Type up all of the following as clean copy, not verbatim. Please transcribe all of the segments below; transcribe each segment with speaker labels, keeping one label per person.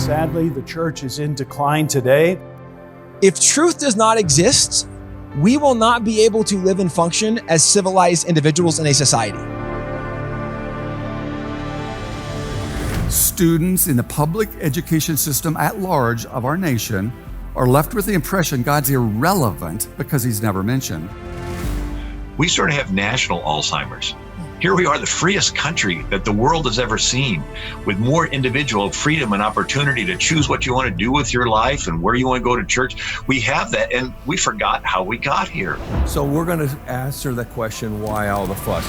Speaker 1: Sadly, the church is in decline today.
Speaker 2: If truth does not exist, we will not be able to live and function as civilized individuals in a society.
Speaker 3: Students in the public education system at large of our nation are left with the impression God's irrelevant because he's never mentioned.
Speaker 4: We sort of have national Alzheimer's. Here we are, the freest country that the world has ever seen, with more individual freedom and opportunity to choose what you want to do with your life and where you want to go to church. We have that, and we forgot how we got here.
Speaker 5: So we're going to answer the question, why all the fuss?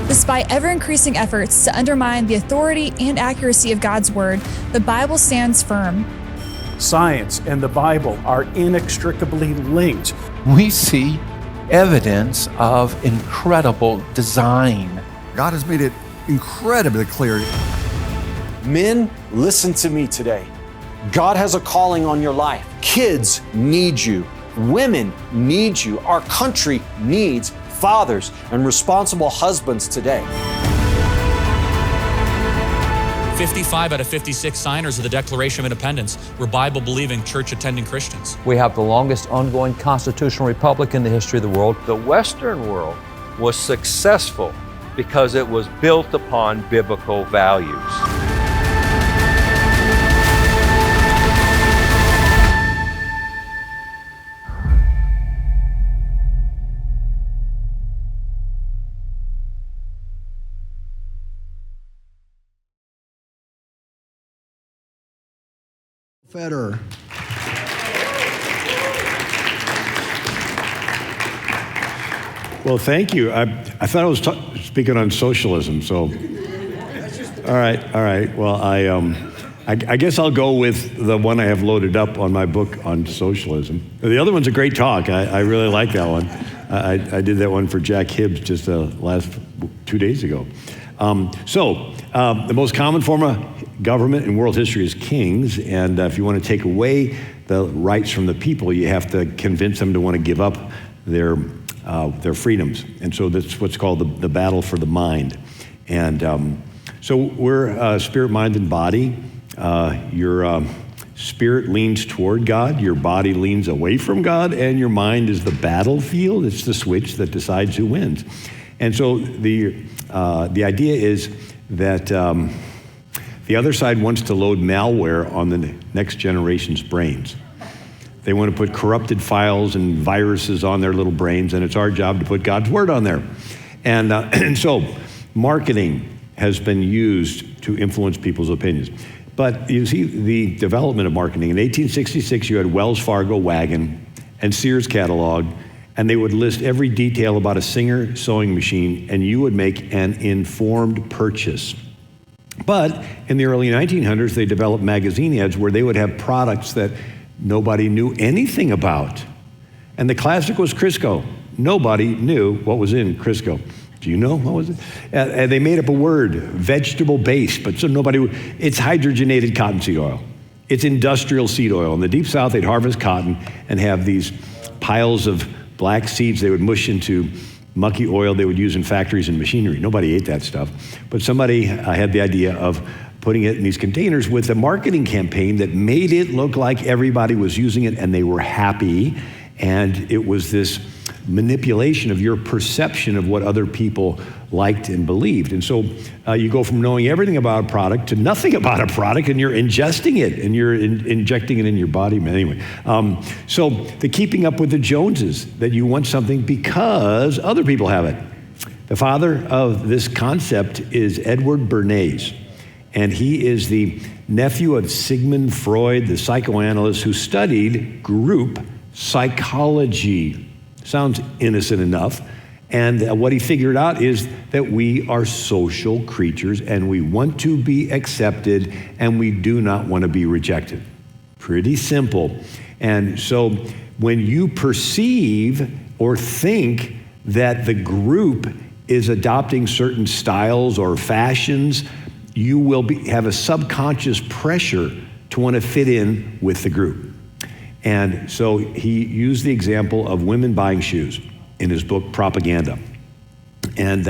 Speaker 6: Despite ever-increasing efforts to undermine the authority and accuracy of God's Word, the Bible stands firm.
Speaker 1: Science and the Bible are inextricably linked.
Speaker 7: We see evidence of incredible design.
Speaker 3: God has made it incredibly clear.
Speaker 8: Men, listen to me today. God has a calling on your life. Kids need you. Women need you. Our country needs fathers and responsible husbands today.
Speaker 9: 55 out of 56 signers of the Declaration of Independence were Bible-believing, church-attending Christians.
Speaker 5: We have the longest ongoing constitutional republic in the history of the world. The Western world was successful because it was built upon biblical values.
Speaker 10: Federer. Well, thank you. I thought I was speaking on socialism, so. All right. Well, I guess I'll go with the one I have loaded up on my book on socialism. The other one's a great talk. I really like that one. I did that one for Jack Hibbs just last 2 days ago. The most common form of government in world history is kings, and if you want to take away the rights from the people, you have to convince them to want to give up their freedoms. And so that's what's called the battle for the mind. And so we're spirit, mind, and body. Your spirit leans toward God, your body leans away from God, and your mind is the battlefield. It's the switch that decides who wins. And so the idea is that the other side wants to load malware on the next generation's brains. They want to put corrupted files and viruses on their little brains, and it's our job to put God's word on there. And so marketing has been used to influence people's opinions. But you see the development of marketing. In 1866, you had Wells Fargo wagon and Sears catalog, and they would list every detail about a Singer sewing machine, and you would make an informed purchase. But in the early 1900s, they developed magazine ads where they would have products that nobody knew anything about. And the classic was Crisco. Nobody knew what was in Crisco. Do you know what was it? And they made up a word, vegetable-based, but so nobody would. It's hydrogenated cottonseed oil. It's industrial seed oil. In the Deep South, they'd harvest cotton and have these piles of black seeds they would mush into mucky oil they would use in factories and machinery. Nobody ate that stuff. But somebody had the idea of putting it in these containers with a marketing campaign that made it look like everybody was using it and they were happy. And it was this manipulation of your perception of what other people liked and believed. And so you go from knowing everything about a product to nothing about a product, and you're ingesting it and you're injecting it in your body. Anyway, so the keeping up with the Joneses, that you want something because other people have it. The father of this concept is Edward Bernays, and he is the nephew of Sigmund Freud, the psychoanalyst who studied group psychology. Sounds innocent enough. And what he figured out is that we are social creatures and we want to be accepted and we do not want to be rejected. Pretty simple. And so when you perceive or think that the group is adopting certain styles or fashions, you will have a subconscious pressure to want to fit in with the group. And so he used the example of women buying shoes in his book, Propaganda. And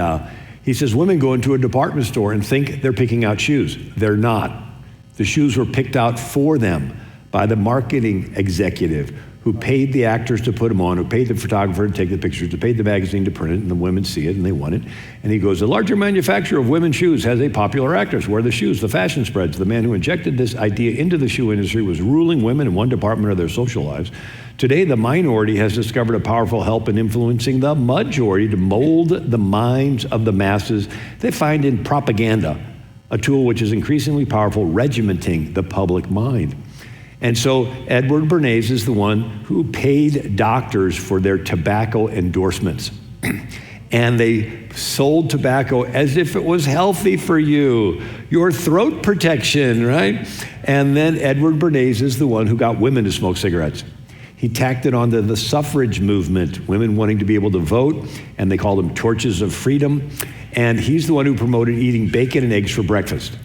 Speaker 10: He says women go into a department store and think they're picking out shoes. They're not. The shoes were picked out for them by the marketing executive who paid the actors to put them on, who paid the photographer to take the pictures, who paid the magazine to print it, and the women see it and they want it. And he goes, the larger manufacturer of women's shoes has a popular actress wear the shoes, the fashion spreads. The man who injected this idea into the shoe industry was ruling women in one department of their social lives. Today, the minority has discovered a powerful help in influencing the majority to mold the minds of the masses. They find in propaganda a tool which is increasingly powerful, regimenting the public mind. And so Edward Bernays is the one who paid doctors for their tobacco endorsements. And they sold tobacco as if it was healthy for you, your throat protection, right? And then Edward Bernays is the one who got women to smoke cigarettes. He tacked it onto the suffrage movement, women wanting to be able to vote, and they called them torches of freedom. And he's the one who promoted eating bacon and eggs for breakfast.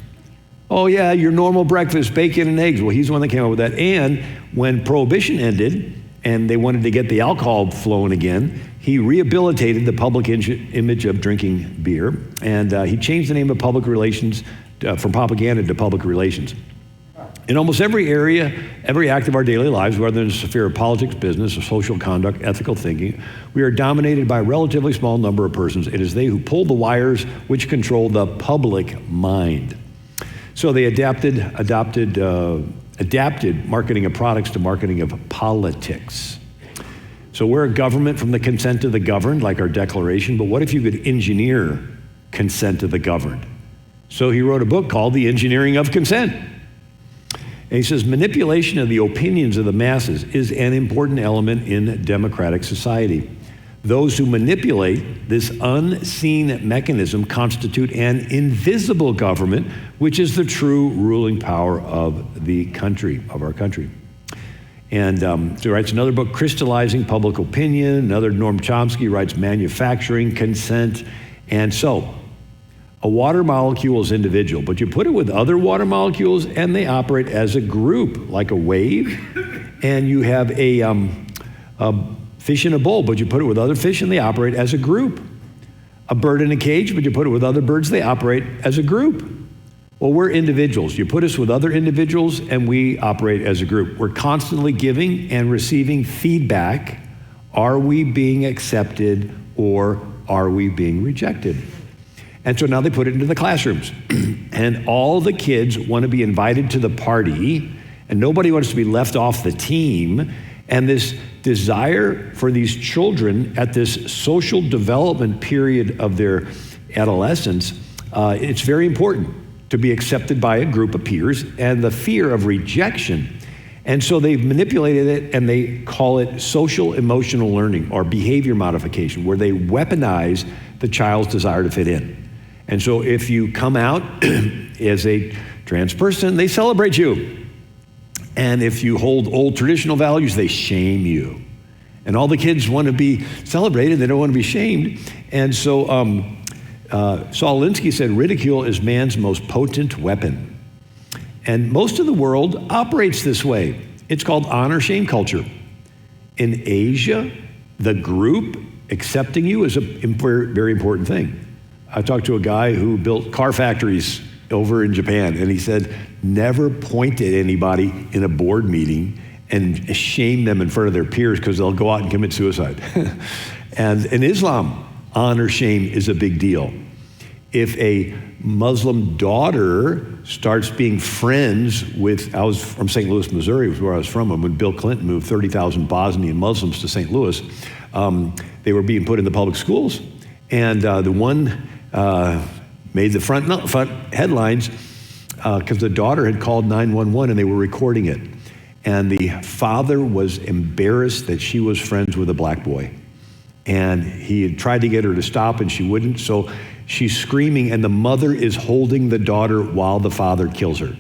Speaker 10: Oh yeah, your normal breakfast, bacon and eggs. Well, he's the one that came up with that. And when Prohibition ended and they wanted to get the alcohol flowing again, he rehabilitated the public image of drinking beer. And he changed the name of public relations from propaganda to public relations. In almost every area, every act of our daily lives, whether in the sphere of politics, business, or social conduct, ethical thinking, we are dominated by a relatively small number of persons. It is they who pull the wires which control the public mind. So they adapted marketing of products to marketing of politics. So we're a government from the consent of the governed, like our Declaration, but what if you could engineer consent of the governed? So he wrote a book called The Engineering of Consent. And he says, manipulation of the opinions of the masses is an important element in democratic society. Those who manipulate this unseen mechanism constitute an invisible government, which is the true ruling power of the country, of our country. And so he writes another book, Crystallizing Public Opinion. Another, Noam Chomsky, writes Manufacturing Consent. And so, a water molecule is individual, but you put it with other water molecules and they operate as a group, like a wave. And you have a fish in a bowl, but you put it with other fish and they operate as a group. A bird in a cage, but you put it with other birds, they operate as a group. Well, we're individuals. You put us with other individuals and we operate as a group. We're constantly giving and receiving feedback. Are we being accepted or are we being rejected? And so now they put it into the classrooms. And all the kids want to be invited to the party and nobody wants to be left off the team. And this desire for these children at this social development period of their adolescence, it's very important to be accepted by a group of peers, and the fear of rejection. And so they've manipulated it and they call it social emotional learning or behavior modification, where they weaponize the child's desire to fit in. And so if you come out as a trans person, they celebrate you. And if you hold old traditional values, they shame you. And all the kids want to be celebrated, they don't want to be shamed. And so Saul Alinsky said, ridicule is man's most potent weapon. And most of the world operates this way. It's called honor-shame culture. In Asia, the group accepting you is a very important thing. I talked to a guy who built car factories over in Japan, and he said, never point at anybody in a board meeting and shame them in front of their peers because they'll go out and commit suicide. And in Islam, honor shame is a big deal. If a Muslim daughter starts being friends with, I was from St. Louis, Missouri, was where I was from, and when Bill Clinton moved 30,000 Bosnian Muslims to St. Louis, they were being put in the public schools. And the one made the front headlines because the daughter had called 911 and they were recording it. And the father was embarrassed that she was friends with a black boy. And he had tried to get her to stop and she wouldn't. So she's screaming and the mother is holding the daughter while the father kills her.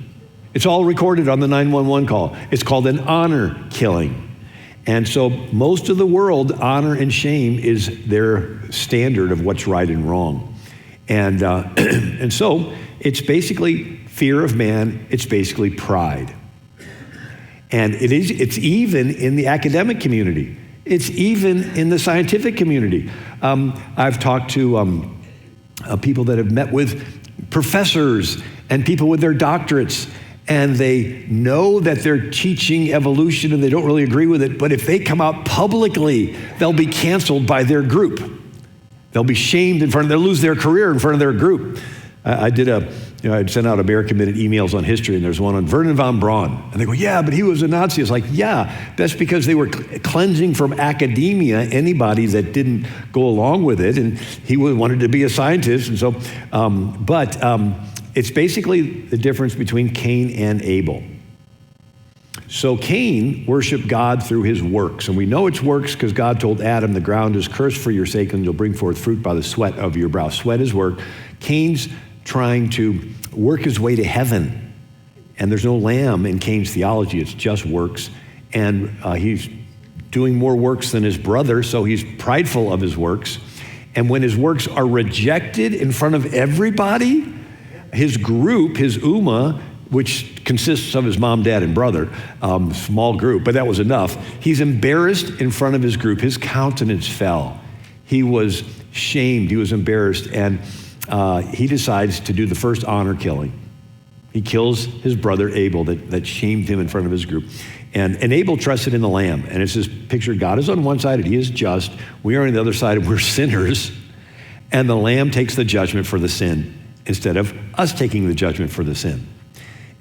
Speaker 10: It's all recorded on the 911 call. It's called an honor killing. And so most of the world, honor and shame is their standard of what's right and wrong. And and so it's basically fear of man. It's basically pride. And it's even in the academic community. It's even in the scientific community. I've talked to people that have met with professors and people with their doctorates, and they know that they're teaching evolution and they don't really agree with it, but if they come out publicly, they'll be canceled by their group. They'll be shamed they'll lose their career in front of their group. I'd sent out American Minute emails on history, and there's one on Wernher von Braun. And they go, yeah, but he was a Nazi. It's like, yeah, that's because they were cleansing from academia anybody that didn't go along with it, and he wanted to be a scientist. And so, it's basically the difference between Cain and Abel. So Cain worshiped God through his works, and we know it's works because God told Adam, the ground is cursed for your sake, and you'll bring forth fruit by the sweat of your brow. Sweat is work. Cain's trying to work his way to heaven, and there's no lamb in Cain's theology. It's just works, and he's doing more works than his brother, so he's prideful of his works. And when his works are rejected in front of everybody, his group, his Ummah, which consists of his mom, dad, and brother, small group, but that was enough. He's embarrassed in front of his group. His countenance fell. He was shamed. He was embarrassed, and he decides to do the first honor killing. He kills his brother Abel that shamed him in front of his group. And Abel trusted in the Lamb. And it's this picture, God is on one side and he is just. We are on the other side and we're sinners. And the Lamb takes the judgment for the sin instead of us taking the judgment for the sin.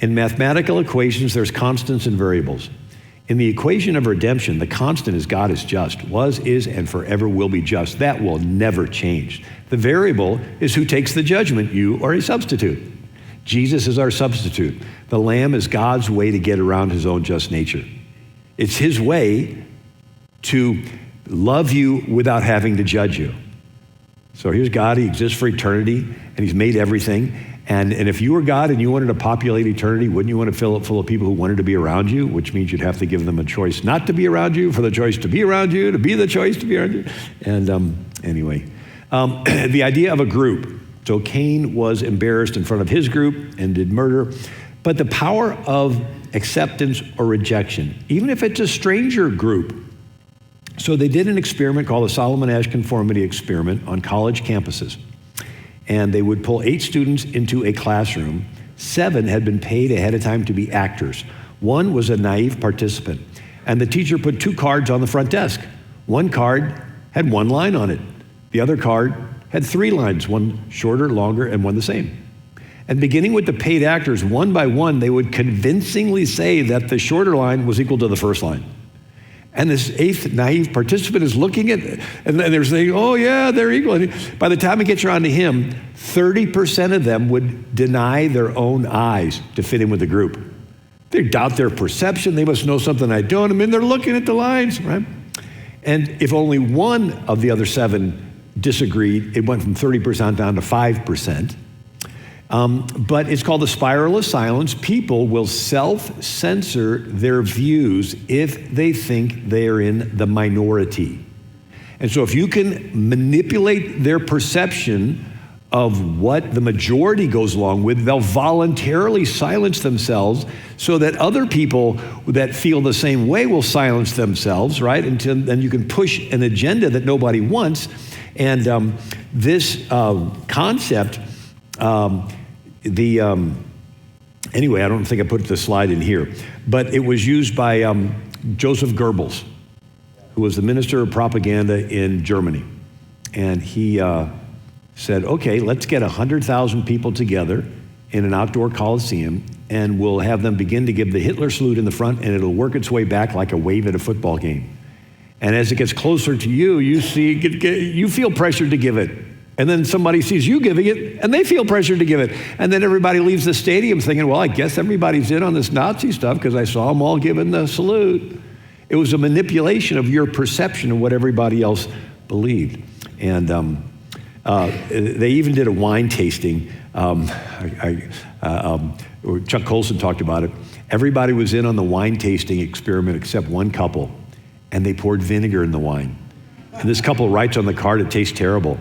Speaker 10: In mathematical equations, there's constants and variables. In the equation of redemption, the constant is God is just, was, is, and forever will be just. That will never change. The variable is who takes the judgment, you or a substitute. Jesus is our substitute. The Lamb is God's way to get around his own just nature. It's his way to love you without having to judge you. So here's God, he exists for eternity, and he's made everything. And if you were God and you wanted to populate eternity, wouldn't you want to fill it full of people who wanted to be around you? Which means you'd have to give them a choice not to be around you, for the choice to be around you, to be the choice to be around you. And anyway, the idea of a group. So Cain was embarrassed in front of his group and did murder. But the power of acceptance or rejection, even if it's a stranger group. So they did an experiment called the Solomon Asch Conformity experiment on college campuses. And they would pull 8 students into a classroom. 7 had been paid ahead of time to be actors. 1 was a naive participant. And the teacher put 2 cards on the front desk. 1 card had 1 line on it. The other card had 3 lines, 1 shorter, longer, and 1 the same. And beginning with the paid actors, one by one, they would convincingly say that the shorter line was equal to the first line. And this 8th naive participant is looking at it, and they're saying, oh yeah, they're equal. And by the time it gets around to him, 30% of them would deny their own eyes to fit in with the group. They doubt their perception. They must know something I don't. I mean, they're looking at the lines, right? And if only one of the other 7 disagreed, it went from 30% down to 5%. But it's called the spiral of silence. People will self-censor their views if they think they're in the minority. And so if you can manipulate their perception of what the majority goes along with, they'll voluntarily silence themselves so that other people that feel the same way will silence themselves, right? Until then you can push an agenda that nobody wants. And this concept, anyway, I don't think I put the slide in here, but it was used by Joseph Goebbels, who was the minister of propaganda in Germany. And he said, okay, let's get 100,000 people together in an outdoor coliseum, and we'll have them begin to give the Hitler salute in the front, and it'll work its way back like a wave at a football game. And as it gets closer to you, you feel pressured to give it. And then somebody sees you giving it, and they feel pressured to give it. And then everybody leaves the stadium thinking, well, I guess everybody's in on this Nazi stuff because I saw them all giving the salute. It was a manipulation of your perception of what everybody else believed. And they even did a wine tasting. Chuck Colson talked about it. Everybody was in on the wine tasting experiment except one couple, and they poured vinegar in the wine. And this couple writes on the card, it tastes terrible.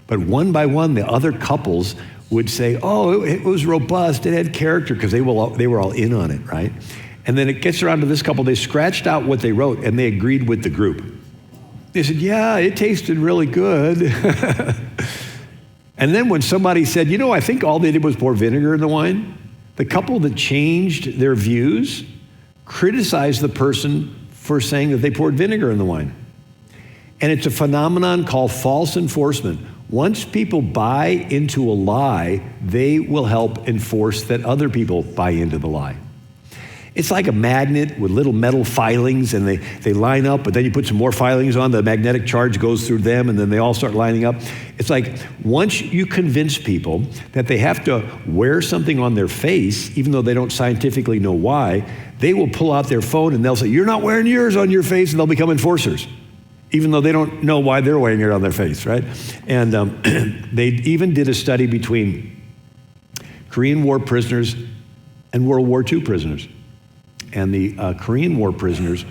Speaker 10: But one by one, the other couples would say, oh, it was robust, it had character, because they were all in on it, right? And then it gets around to this couple, they scratched out what they wrote, and they agreed with the group. They said, yeah, it tasted really good. And then when somebody said, you know, I think all they did was pour vinegar in the wine, the couple that changed their views criticized the person for saying that they poured vinegar in the wine. And it's a phenomenon called false enforcement. Once people buy into a lie, they will help enforce that other people buy into the lie. It's like a magnet with little metal filings, and they line up, but then you put some more filings on, the magnetic charge goes through them, and then they all start lining up. It's like once you convince people that they have to wear something on their face, even though they don't scientifically know why, they will pull out their phone and they'll say, you're not wearing yours on your face, and they'll become enforcers, even though they don't know why they're wearing it on their face, right? And they even did a study between Korean War prisoners and World War II prisoners. And the Korean War prisoners,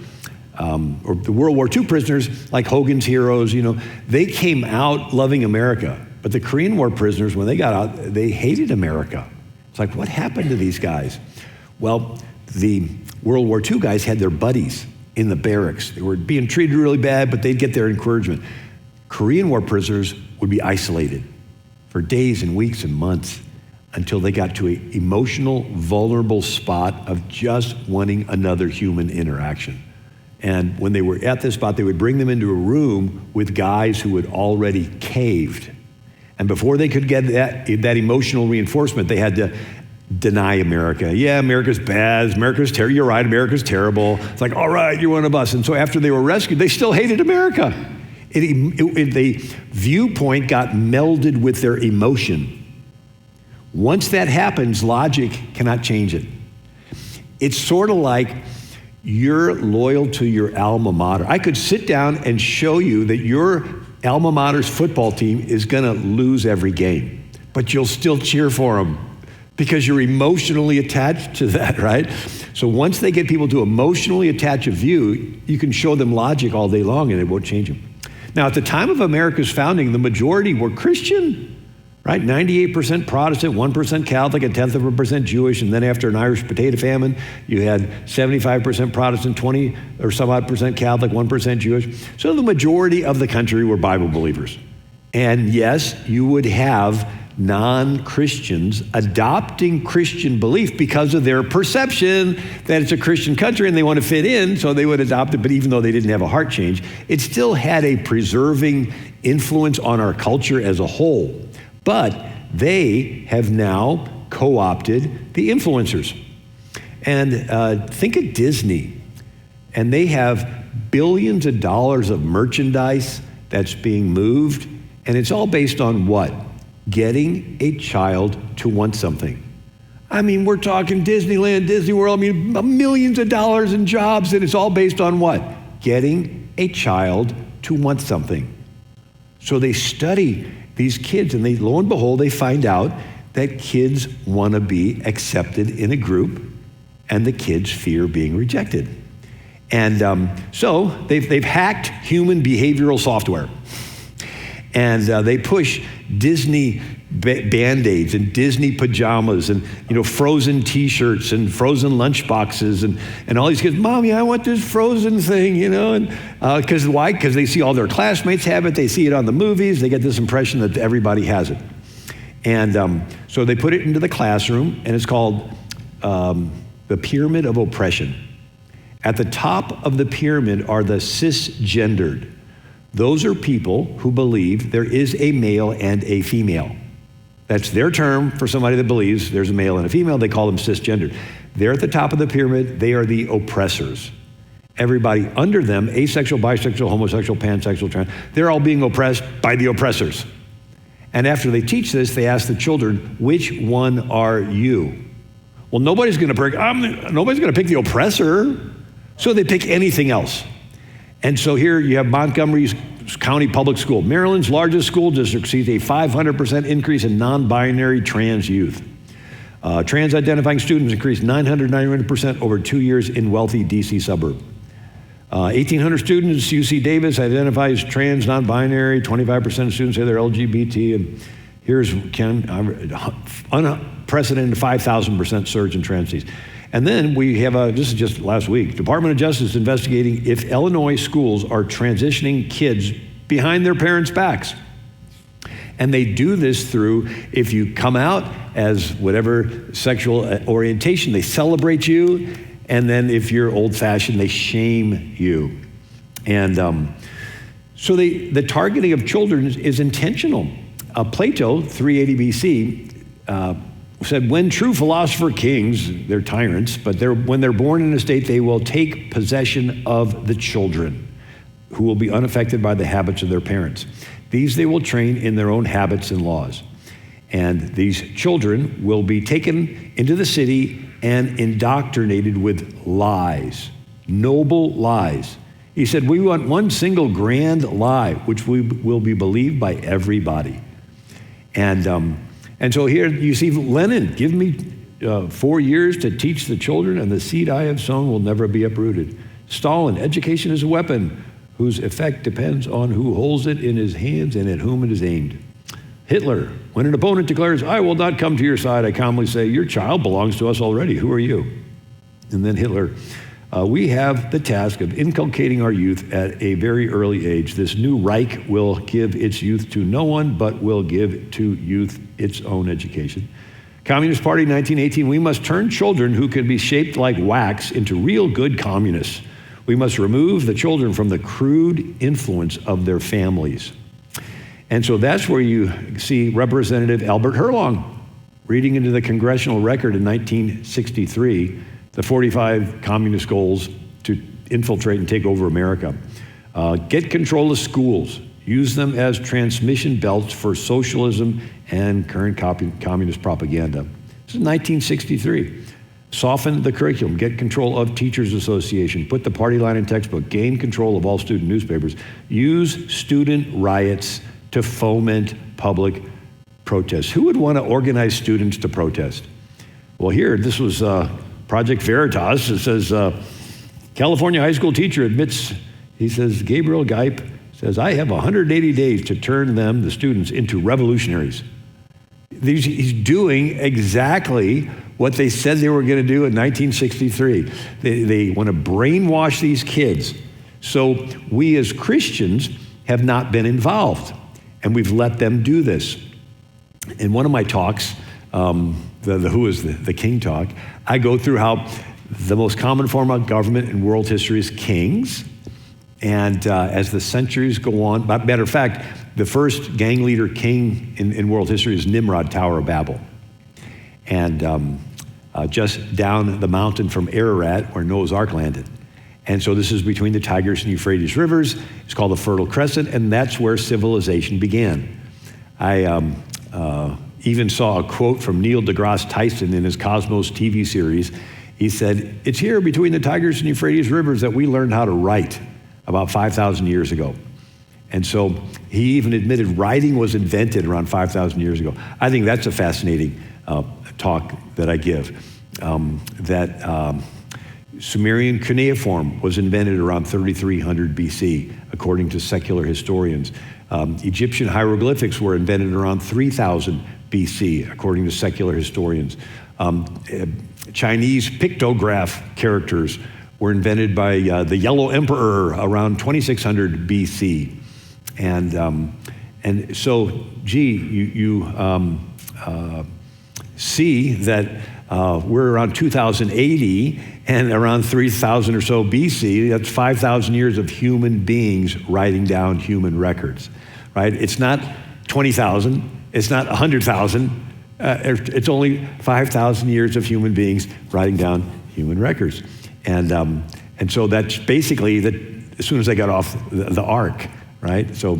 Speaker 10: or the World War II prisoners, like Hogan's Heroes, you know, they came out loving America. But the Korean War prisoners, when they got out, they hated America. It's like, what happened to these guys? Well, the World War II guys had their buddies in the barracks. They were being treated really bad, but they'd get their encouragement. Korean War prisoners would be isolated for days and weeks and months until they got to an emotional, vulnerable spot of just wanting another human interaction. And when they were at this spot, they would bring them into a room with guys who had already caved. And before they could get that emotional reinforcement, they had to deny America. Yeah, America's bad, America's terrible, you're right, America's terrible. It's like, all right, you're one of us. And so after they were rescued, they still hated America. The viewpoint got melded with their emotion. Once that happens, logic cannot change it. It's sort of like you're loyal to your alma mater. I could sit down and show you that your alma mater's football team is going to lose every game, but you'll still cheer for them because you're emotionally attached to that, right? So once they get people to emotionally attach a view, you can show them logic all day long and it won't change them. Now, at the time of America's founding, the majority were Christian. Right, 98% Protestant, 1% Catholic, 0.1% Jewish, and then after an Irish potato famine, you had 75% Protestant, 20 or some odd percent Catholic, 1% Jewish. So the majority of the country were Bible believers. And yes, you would have non-Christians adopting Christian belief because of their perception that it's a Christian country and they want to fit in, so they would adopt it. But even though they didn't have a heart change, it still had a preserving influence on our culture as a whole. But they have now co-opted the influencers. And think of Disney. And they have billions of dollars of merchandise that's being moved. And it's all based on what? Getting a child to want something. I mean, we're talking Disneyland, Disney World, I mean, millions of dollars in jobs. And it's all based on what? Getting a child to want something. So they study these kids, and lo and behold, they find out that kids want to be accepted in a group, and the kids fear being rejected. And so they've hacked human behavioral software, and they push Disney Band-Aids and Disney pajamas and frozen T-shirts and frozen lunchboxes and all these kids. Mommy, I want this frozen thing, and because why? Because they see all their classmates have it. They see it on the movies. They get this impression that everybody has it, and so they put it into the classroom, and it's called the pyramid of oppression. At the top of the pyramid are the cisgendered. Those are people who believe there is a male and a female. That's their term for somebody that believes there's a male and a female. They call them cisgendered. They're at the top of the pyramid. They are the oppressors. Everybody under them, asexual, bisexual, homosexual, pansexual, trans, they're all being oppressed by the oppressors. And after they teach this, they ask the children, which one are you? Well, nobody's going to pick the oppressor, so they pick anything else. And so here you have Montgomery County Public School. Maryland's largest school district sees a 500% increase in non-binary trans youth. Trans-identifying students increased 991% over 2 years in wealthy DC suburb. 1,800 students, UC Davis identifies trans, non-binary. 25% of students say they're LGBT. And here's unprecedented 5,000% surge in trans youth. And then we have this is just last week, Department of Justice investigating if Illinois schools are transitioning kids behind their parents' backs. And they do this through, if you come out as whatever sexual orientation, they celebrate you. And then if you're old-fashioned, they shame you. And so the targeting of children is intentional. Plato, 380 BC, said, when true philosopher kings, they're tyrants, but when they're born in a state, they will take possession of the children, who will be unaffected by the habits of their parents. These they will train in their own habits and laws. And these children will be taken into the city and indoctrinated with lies, noble lies. He said, we want one single grand lie, which will be believed by everybody. And so here you see Lenin, give me 4 years to teach the children, and the seed I have sown will never be uprooted. Stalin, education is a weapon whose effect depends on who holds it in his hands and at whom it is aimed. Hitler, when an opponent declares, I will not come to your side, I calmly say, your child belongs to us already. Who are you? And then Hitler, we have the task of inculcating our youth at a very early age. This new Reich will give its youth to no one, but will give to youth its own education. Communist Party, 1918, we must turn children who can be shaped like wax into real good communists. We must remove the children from the crude influence of their families. And so that's where you see Representative Albert Herlong reading into the congressional record in 1963, the 45 communist goals to infiltrate and take over America. Get control of schools. Use them as transmission belts for socialism and current communist propaganda. This is 1963. Soften the curriculum. Get control of Teachers Association. Put the party line in textbook. Gain control of all student newspapers. Use student riots to foment public protests. Who would want to organize students to protest? Well, here, this was Project Veritas. It says, California high school teacher admits, he says, Gabriel Geip says, I have 180 days to turn them, the students, into revolutionaries. He's doing exactly what they said they were going to do in 1963. They want to brainwash these kids. So we as Christians have not been involved, and we've let them do this. In one of my talks, the Who is the King talk, I go through how the most common form of government in world history is kings. And as the centuries go on, matter of fact, the first gang leader king in world history is Nimrod, Tower of Babel. And just down the mountain from Ararat, where Noah's Ark landed. And so this is between the Tigris and Euphrates rivers. It's called the Fertile Crescent, and that's where civilization began. I even saw a quote from Neil deGrasse Tyson in his Cosmos TV series. He said, it's here between the Tigris and Euphrates rivers that we learned how to write about 5,000 years ago. And so he even admitted writing was invented around 5,000 years ago. I think that's a fascinating talk that I give, that Sumerian cuneiform was invented around 3300 BC, according to secular historians. Egyptian hieroglyphics were invented around 3000 BC, according to secular historians. Chinese pictograph characters were invented by the Yellow Emperor around 2600 BC. And so, you see that we're around 2080, and around 3000 or so BC, that's 5,000 years of human beings writing down human records, right? It's not 20,000, it's not 100,000, it's only 5,000 years of human beings writing down human records. And so that's basically as soon as they got off the ark, right? So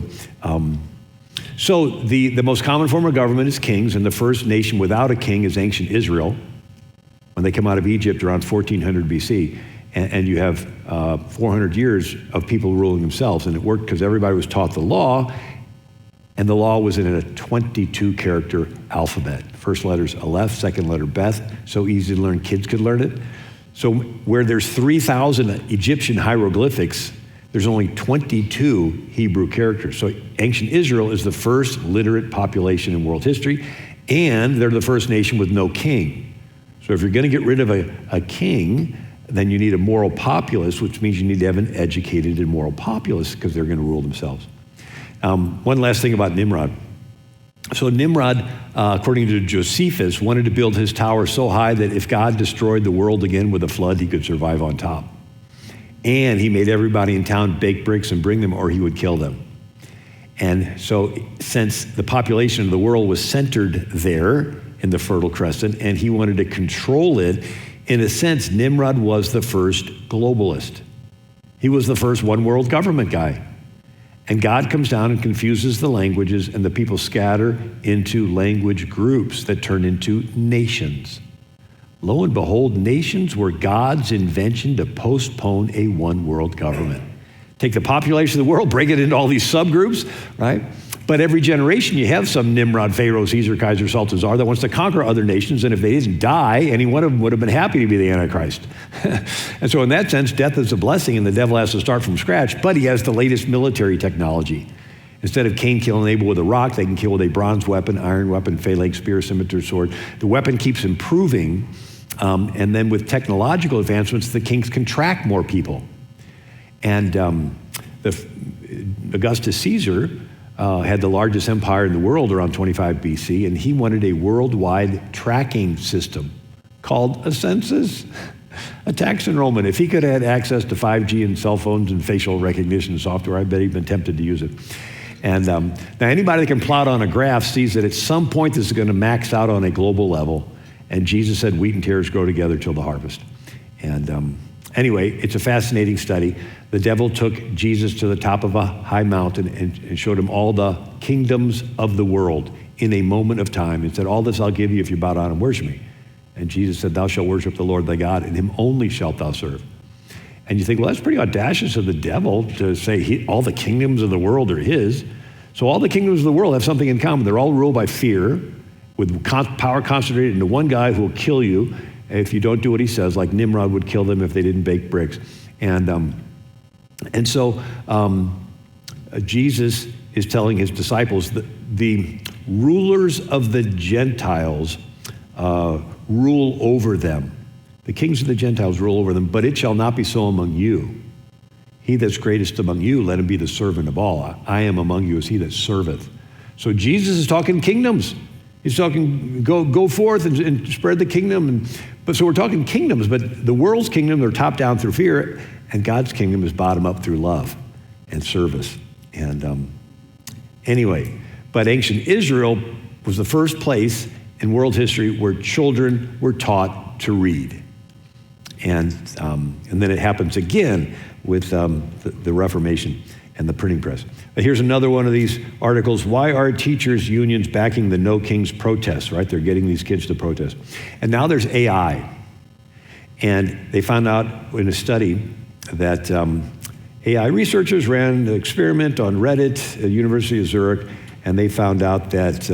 Speaker 10: the most common form of government is kings, and the first nation without a king is ancient Israel, when they come out of Egypt around 1400 BC. And you have 400 years of people ruling themselves, and it worked because everybody was taught the law, and the law was in a 22-character alphabet. First letter's Aleph, second letter Beth, so easy to learn, kids could learn it. So where there's 3,000 Egyptian hieroglyphics, there's only 22 Hebrew characters. So ancient Israel is the first literate population in world history, and they're the first nation with no king. So if you're going to get rid of a king, then you need a moral populace, which means you need to have an educated and moral populace because they're going to rule themselves. One last thing about Nimrod. So Nimrod, according to Josephus, wanted to build his tower so high that if God destroyed the world again with a flood, he could survive on top. And he made everybody in town bake bricks and bring them, or he would kill them. And so since the population of the world was centered there in the Fertile Crescent, and he wanted to control it, in a sense, Nimrod was the first globalist. He was the first one world government guy. And God comes down and confuses the languages, and the people scatter into language groups that turn into nations. Lo and behold, nations were God's invention to postpone a one world government. Take the population of the world, break it into all these subgroups, right? But every generation you have some Nimrod, Pharaoh, Caesar, Kaiser, Sultan, that wants to conquer other nations, and if they didn't die, any one of them would have been happy to be the Antichrist. And so in that sense, death is a blessing, and the devil has to start from scratch, but he has the latest military technology. Instead of Cain killing Abel with a rock, they can kill with a bronze weapon, iron weapon, phalanx, spear, scimitar, sword. The weapon keeps improving, and then with technological advancements, the kings can track more people. And Augustus Caesar had the largest empire in the world around 25 BC, and he wanted a worldwide tracking system called a census, a tax enrollment. If he could have had access to 5G and cell phones and facial recognition software, I bet he'd been tempted to use it. And now anybody that can plot on a graph sees that at some point this is going to max out on a global level. And Jesus said, wheat and tares grow together till the harvest. And anyway, it's a fascinating study. The devil took Jesus to the top of a high mountain and showed him all the kingdoms of the world in a moment of time and said, all this I'll give you if you bow down and worship me. And Jesus said, thou shalt worship the Lord thy God, and him only shalt thou serve. And you think, well, that's pretty audacious of the devil to say all the kingdoms of the world are his. So all the kingdoms of the world have something in common. They're all ruled by fear, with power concentrated into one guy who will kill you if you don't do what he says, like Nimrod would kill them if they didn't bake bricks. And so Jesus is telling his disciples that the rulers of the Gentiles rule over them. The kings of the Gentiles rule over them, but it shall not be so among you. He that's greatest among you, let him be the servant of all. I am among you as he that serveth. So Jesus is talking kingdoms. He's talking, go forth and spread the kingdom. But so we're talking kingdoms, but the world's kingdom are top down through fear, and God's kingdom is bottom up through love and service. And anyway, but ancient Israel was the first place in world history where children were taught to read. And then it happens again with the Reformation and the printing press. Here's another one of these articles. Why are teachers' unions backing the No Kings protests, right? They're getting these kids to protest. And now there's AI. And they found out in a study that AI researchers ran an experiment on Reddit at the University of Zurich, and they found out that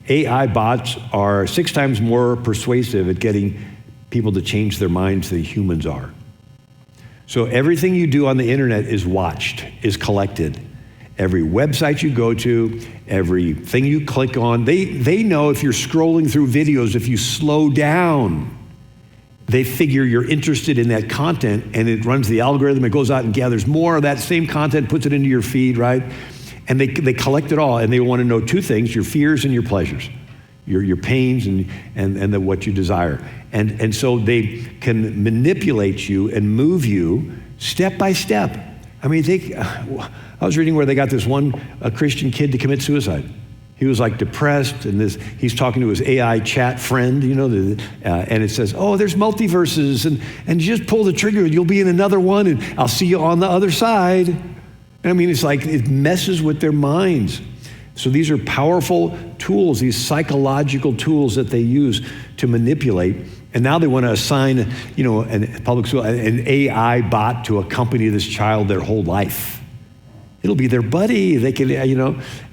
Speaker 10: AI bots are 6 times more persuasive at getting people to change their minds than humans are. So everything you do on the internet is watched, is collected. Every website you go to, everything you click on, they know if you're scrolling through videos, if you slow down, they figure you're interested in that content, and it runs the algorithm, it goes out and gathers more of that same content, puts it into your feed, right? And they collect it all, and they want to know 2 things, your fears and your pleasures, your pains and what you desire. And so they can manipulate you and move you step by step. I mean, I was reading where they got this one Christian kid to commit suicide. He was like depressed, and he's talking to his AI chat friend, and it says, oh, there's multiverses, and you just pull the trigger, and you'll be in another one, and I'll see you on the other side. And I mean, it's like it messes with their minds. So these are powerful tools, these psychological tools that they use to manipulate. And now they want to assign, in public school, an AI bot to accompany this child their whole life. It'll be their buddy. They can,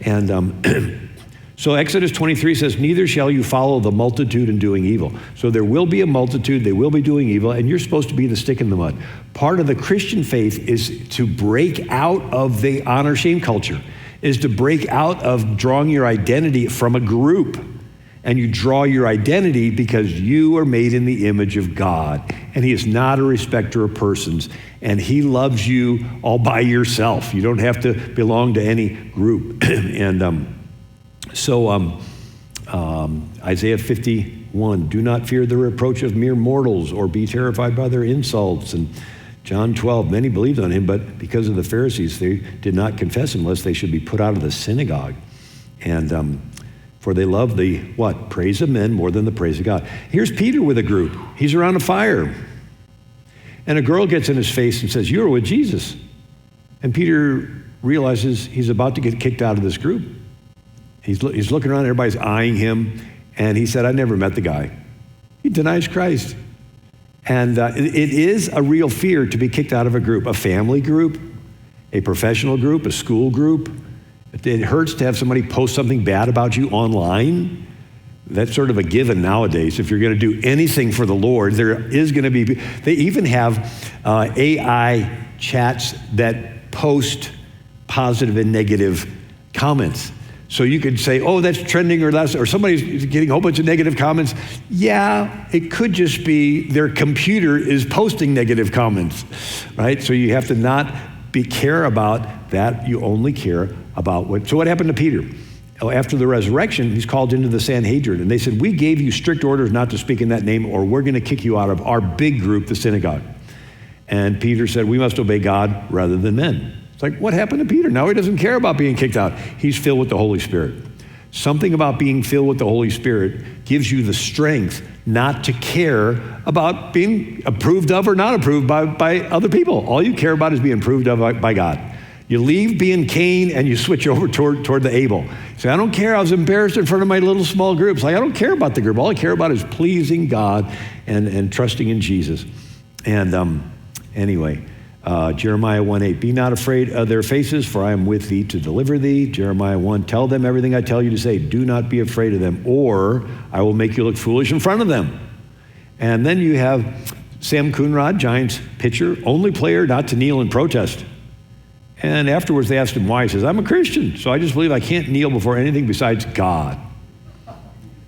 Speaker 10: and so Exodus 23 says, neither shall you follow the multitude in doing evil. So there will be a multitude, they will be doing evil, and you're supposed to be the stick in the mud. Part of the Christian faith is to break out of the honor-shame culture, is to break out of drawing your identity from a group. And you draw your identity because you are made in the image of God. And he is not a respecter of persons. And he loves you all by yourself. You don't have to belong to any group. And So Isaiah 51, do not fear the reproach of mere mortals or be terrified by their insults. And John 12, many believed on him, but because of the Pharisees, they did not confess him lest they should be put out of the synagogue. And for they love the, what? Praise of men more than the praise of God. Here's Peter with a group. He's around a fire. And a girl gets in his face and says, you're with Jesus. And Peter realizes he's about to get kicked out of this group. He's looking around, everybody's eyeing him. And he said, I never met the guy. He denies Christ. And it is a real fear to be kicked out of a group, a family group, a professional group, a school group. It hurts to have somebody post something bad about you online. That's sort of a given nowadays. If you're going to do anything for the Lord, there is going to be, they even have AI chats that post positive and negative comments. So you could say, oh, that's trending or somebody's getting a whole bunch of negative comments. Yeah, it could just be their computer is posting negative comments, right? So you have to not care about that. You only care about what. So what happened to Peter? After the resurrection, he's called into the Sanhedrin, and they said, we gave you strict orders not to speak in that name, or we're going to kick you out of our big group, the synagogue. And Peter said, we must obey God rather than men. It's like, what happened to Peter? Now he doesn't care about being kicked out. He's filled with the Holy Spirit. Something about being filled with the Holy Spirit gives you the strength not to care about being approved of or not approved by other people. All you care about is being approved of by God. You leave being Cain and you switch over toward the Abel. You say, I don't care. I was embarrassed in front of my little small groups. Like, I don't care about the group. All I care about is pleasing God and trusting in Jesus. And anyway, Jeremiah 1:8, be not afraid of their faces, for I am with thee to deliver thee. Jeremiah 1, tell them everything I tell you to say. Do not be afraid of them, or I will make you look foolish in front of them. And then you have Sam Coonrod, Giants pitcher, only player not to kneel and protest. And afterwards they asked him why. He says, I'm a Christian, so I just believe I can't kneel before anything besides God.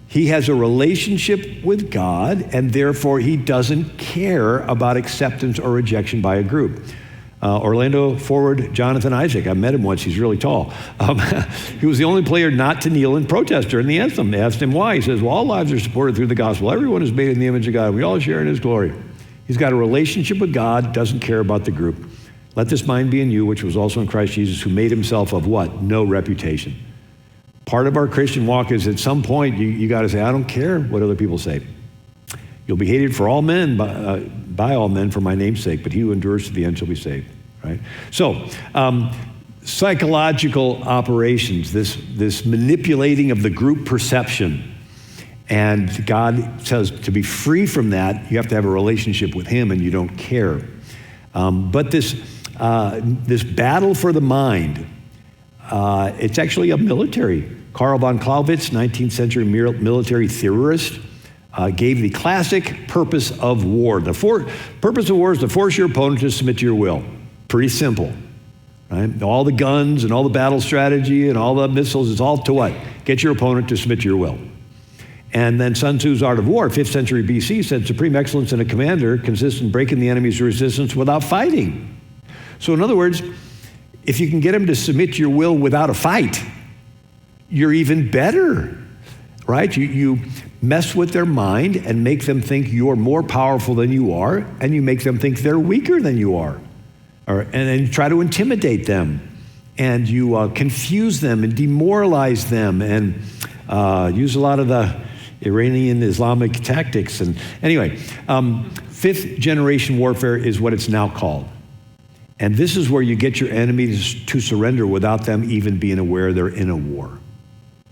Speaker 10: He has a relationship with God, and therefore he doesn't care about acceptance or rejection by a group. Orlando forward Jonathan Isaac, I met him once, he's really tall. He was the only player not to kneel and protest during the anthem. They asked him why. He says, well, all lives are supported through the gospel. Everyone is made in the image of God. We all share in his glory. He's got a relationship with God, doesn't care about the group. Let this mind be in you, which was also in Christ Jesus, who made himself of what? No reputation. Part of our Christian walk is at some point you got to say, I don't care what other people say. You'll be hated for all men, by all men for my name's sake, but he who endures to the end shall be saved, right? So, psychological operations, this manipulating of the group perception. And God says to be free from that, you have to have a relationship with him and you don't care. But this battle for the mind, it's actually a military. Karl von Clausewitz, 19th century military theorist, gave the classic purpose of war. The purpose of war is to force your opponent to submit to your will. Pretty simple, right? All the guns and all the battle strategy and all the missiles, it's all to what? Get your opponent to submit to your will. And then Sun Tzu's Art of War, 5th century BC, said supreme excellence in a commander consists in breaking the enemy's resistance without fighting. So in other words, if you can get him to submit to your will without a fight, you're even better, right? You mess with their mind and make them think you're more powerful than you are, and you make them think they're weaker than you are. And then you try to intimidate them, and you confuse them and demoralize them, and use a lot of the Iranian Islamic tactics. And anyway, 5th generation warfare is what it's now called. And this is where you get your enemies to surrender without them even being aware they're in a war.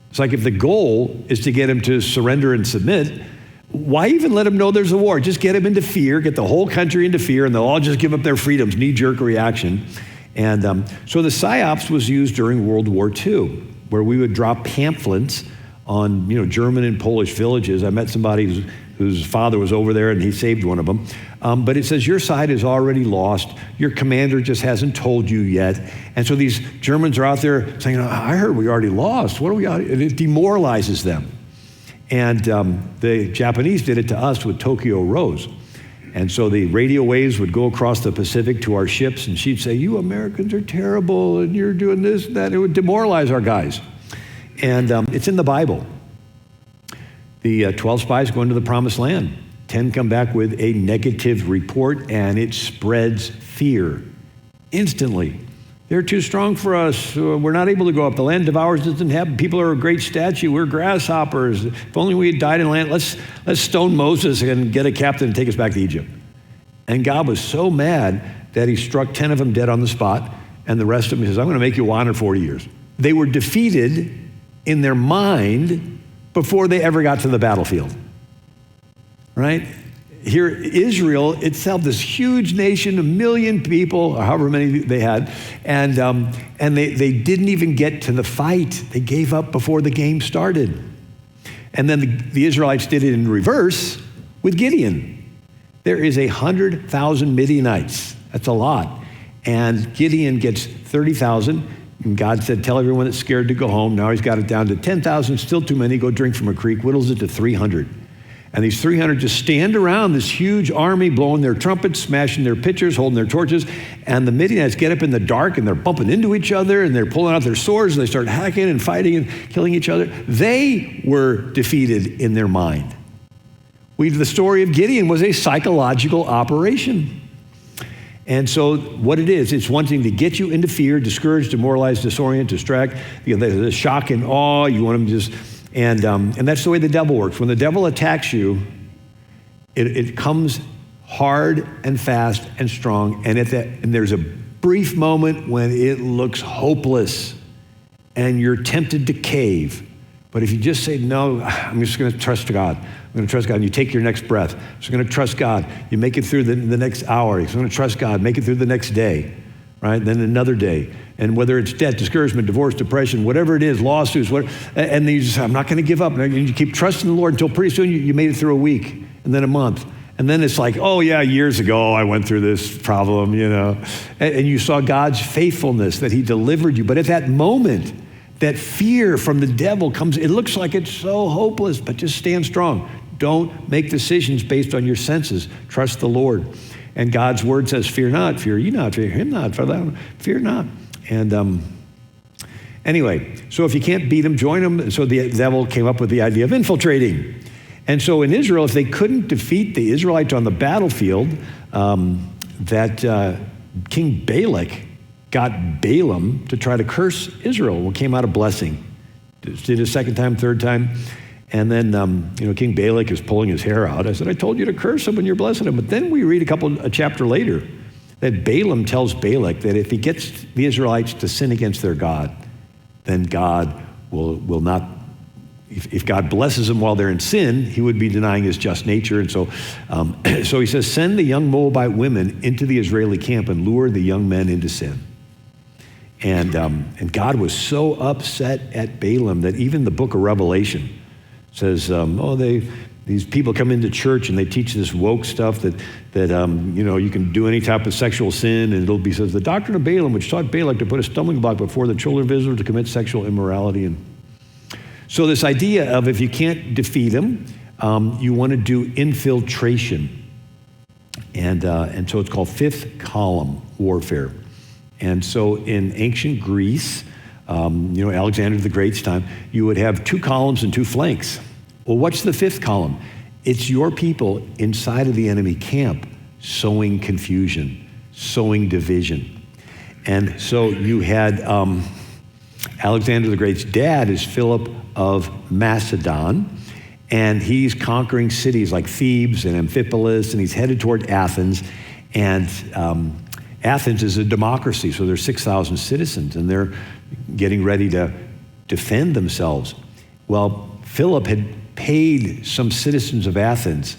Speaker 10: It's like if the goal is to get them to surrender and submit, why even let them know there's a war? Just get them into fear, get the whole country into fear, and they'll all just give up their freedoms, knee-jerk reaction. And so the PSYOPs was used during World War II, where we would drop pamphlets on German and Polish villages. I met somebody whose father was over there and he saved one of them. But it says your side is already lost. Your commander just hasn't told you yet. And so these Germans are out there saying, I heard we already lost. What are we out? And it demoralizes them. And the Japanese did it to us with Tokyo Rose. And so the radio waves would go across the Pacific to our ships, and she'd say, you Americans are terrible, and you're doing this and that. It would demoralize our guys. And it's in the Bible. The 12 spies go into the promised land. 10 come back with a negative report, and it spreads fear instantly. They're too strong for us. We're not able to go up. The land devours doesn't happen. People are a great statue. We're grasshoppers. If only we had died in land. Let's stone Moses and get a captain and take us back to Egypt. And God was so mad that he struck 10 of them dead on the spot, and the rest of them, he says, I'm going to make you wander 40 years. They were defeated in their mind before they ever got to the battlefield, right? Here, Israel itself, this huge nation, 1 million people, or however many they had, and they didn't even get to the fight. They gave up before the game started. And then the Israelites did it in reverse with Gideon. There is 100,000 Midianites. That's a lot. And Gideon gets 30,000. And God said, tell everyone that's scared to go home. Now he's got it down to 10,000, still too many. Go drink from a creek, whittles it to 300. And these 300 just stand around this huge army, blowing their trumpets, smashing their pitchers, holding their torches. And the Midianites get up in the dark, and they're bumping into each other, and they're pulling out their swords, and they start hacking and fighting and killing each other. They were defeated in their mind. The story of Gideon was a psychological operation. And so what it is, it's wanting to get you into fear, discourage, demoralize, disorient, distract, the shock and awe. You want them to just... And that's the way the devil works. When the devil attacks you, it comes hard and fast and strong. And there's a brief moment when it looks hopeless and you're tempted to cave. But if you just say, no, I'm just going to trust God. I'm going to trust God. And you take your next breath. I'm just going to trust God. You make it through the next hour. You're going to trust God. Make it through the next day. Right? Then another day. And whether it's death, discouragement, divorce, depression, whatever it is, lawsuits, and then you just, I'm not going to give up. And you keep trusting the Lord until pretty soon you made it through a week and then a month. And then it's like, oh yeah, years ago I went through this problem, And you saw God's faithfulness that he delivered you. But at that moment, that fear from the devil comes, it looks like it's so hopeless, but just stand strong. Don't make decisions based on your senses. Trust the Lord. And God's word says, fear not, fear ye not, fear him not, fear not. And anyway, so if you can't beat them, join them. So the devil came up with the idea of infiltrating. And so in Israel, if they couldn't defeat the Israelites on the battlefield, King Balak got Balaam to try to curse Israel. Well, came out a blessing. Did it a second time, third time. And then, King Balak is pulling his hair out. I said, I told you to curse him when you're blessing him. But then we read a chapter later that Balaam tells Balak that if he gets the Israelites to sin against their God, then God will not, if God blesses them while they're in sin, he would be denying his just nature. And so he says, send the young Moabite women into the Israeli camp and lure the young men into sin. And God was so upset at Balaam that even the book of Revelation says, these people come into church and they teach this woke stuff that you can do any type of sexual sin, and says the doctrine of Balaam, which taught Balak to put a stumbling block before the children of Israel to commit sexual immorality. And so this idea of if you can't defeat them, you want to do infiltration, and so it's called fifth column warfare. And so in ancient Greece, Alexander the Great's time, you would have 2 columns and 2 flanks. Well, what's the 5th column? It's your people inside of the enemy camp sowing confusion, sowing division. And so you had Alexander the Great's dad is Philip of Macedon, and he's conquering cities like Thebes and Amphipolis, and he's headed toward Athens. And Athens is a democracy, so there's 6,000 citizens, and they're getting ready to defend themselves. Well, Philip had paid some citizens of Athens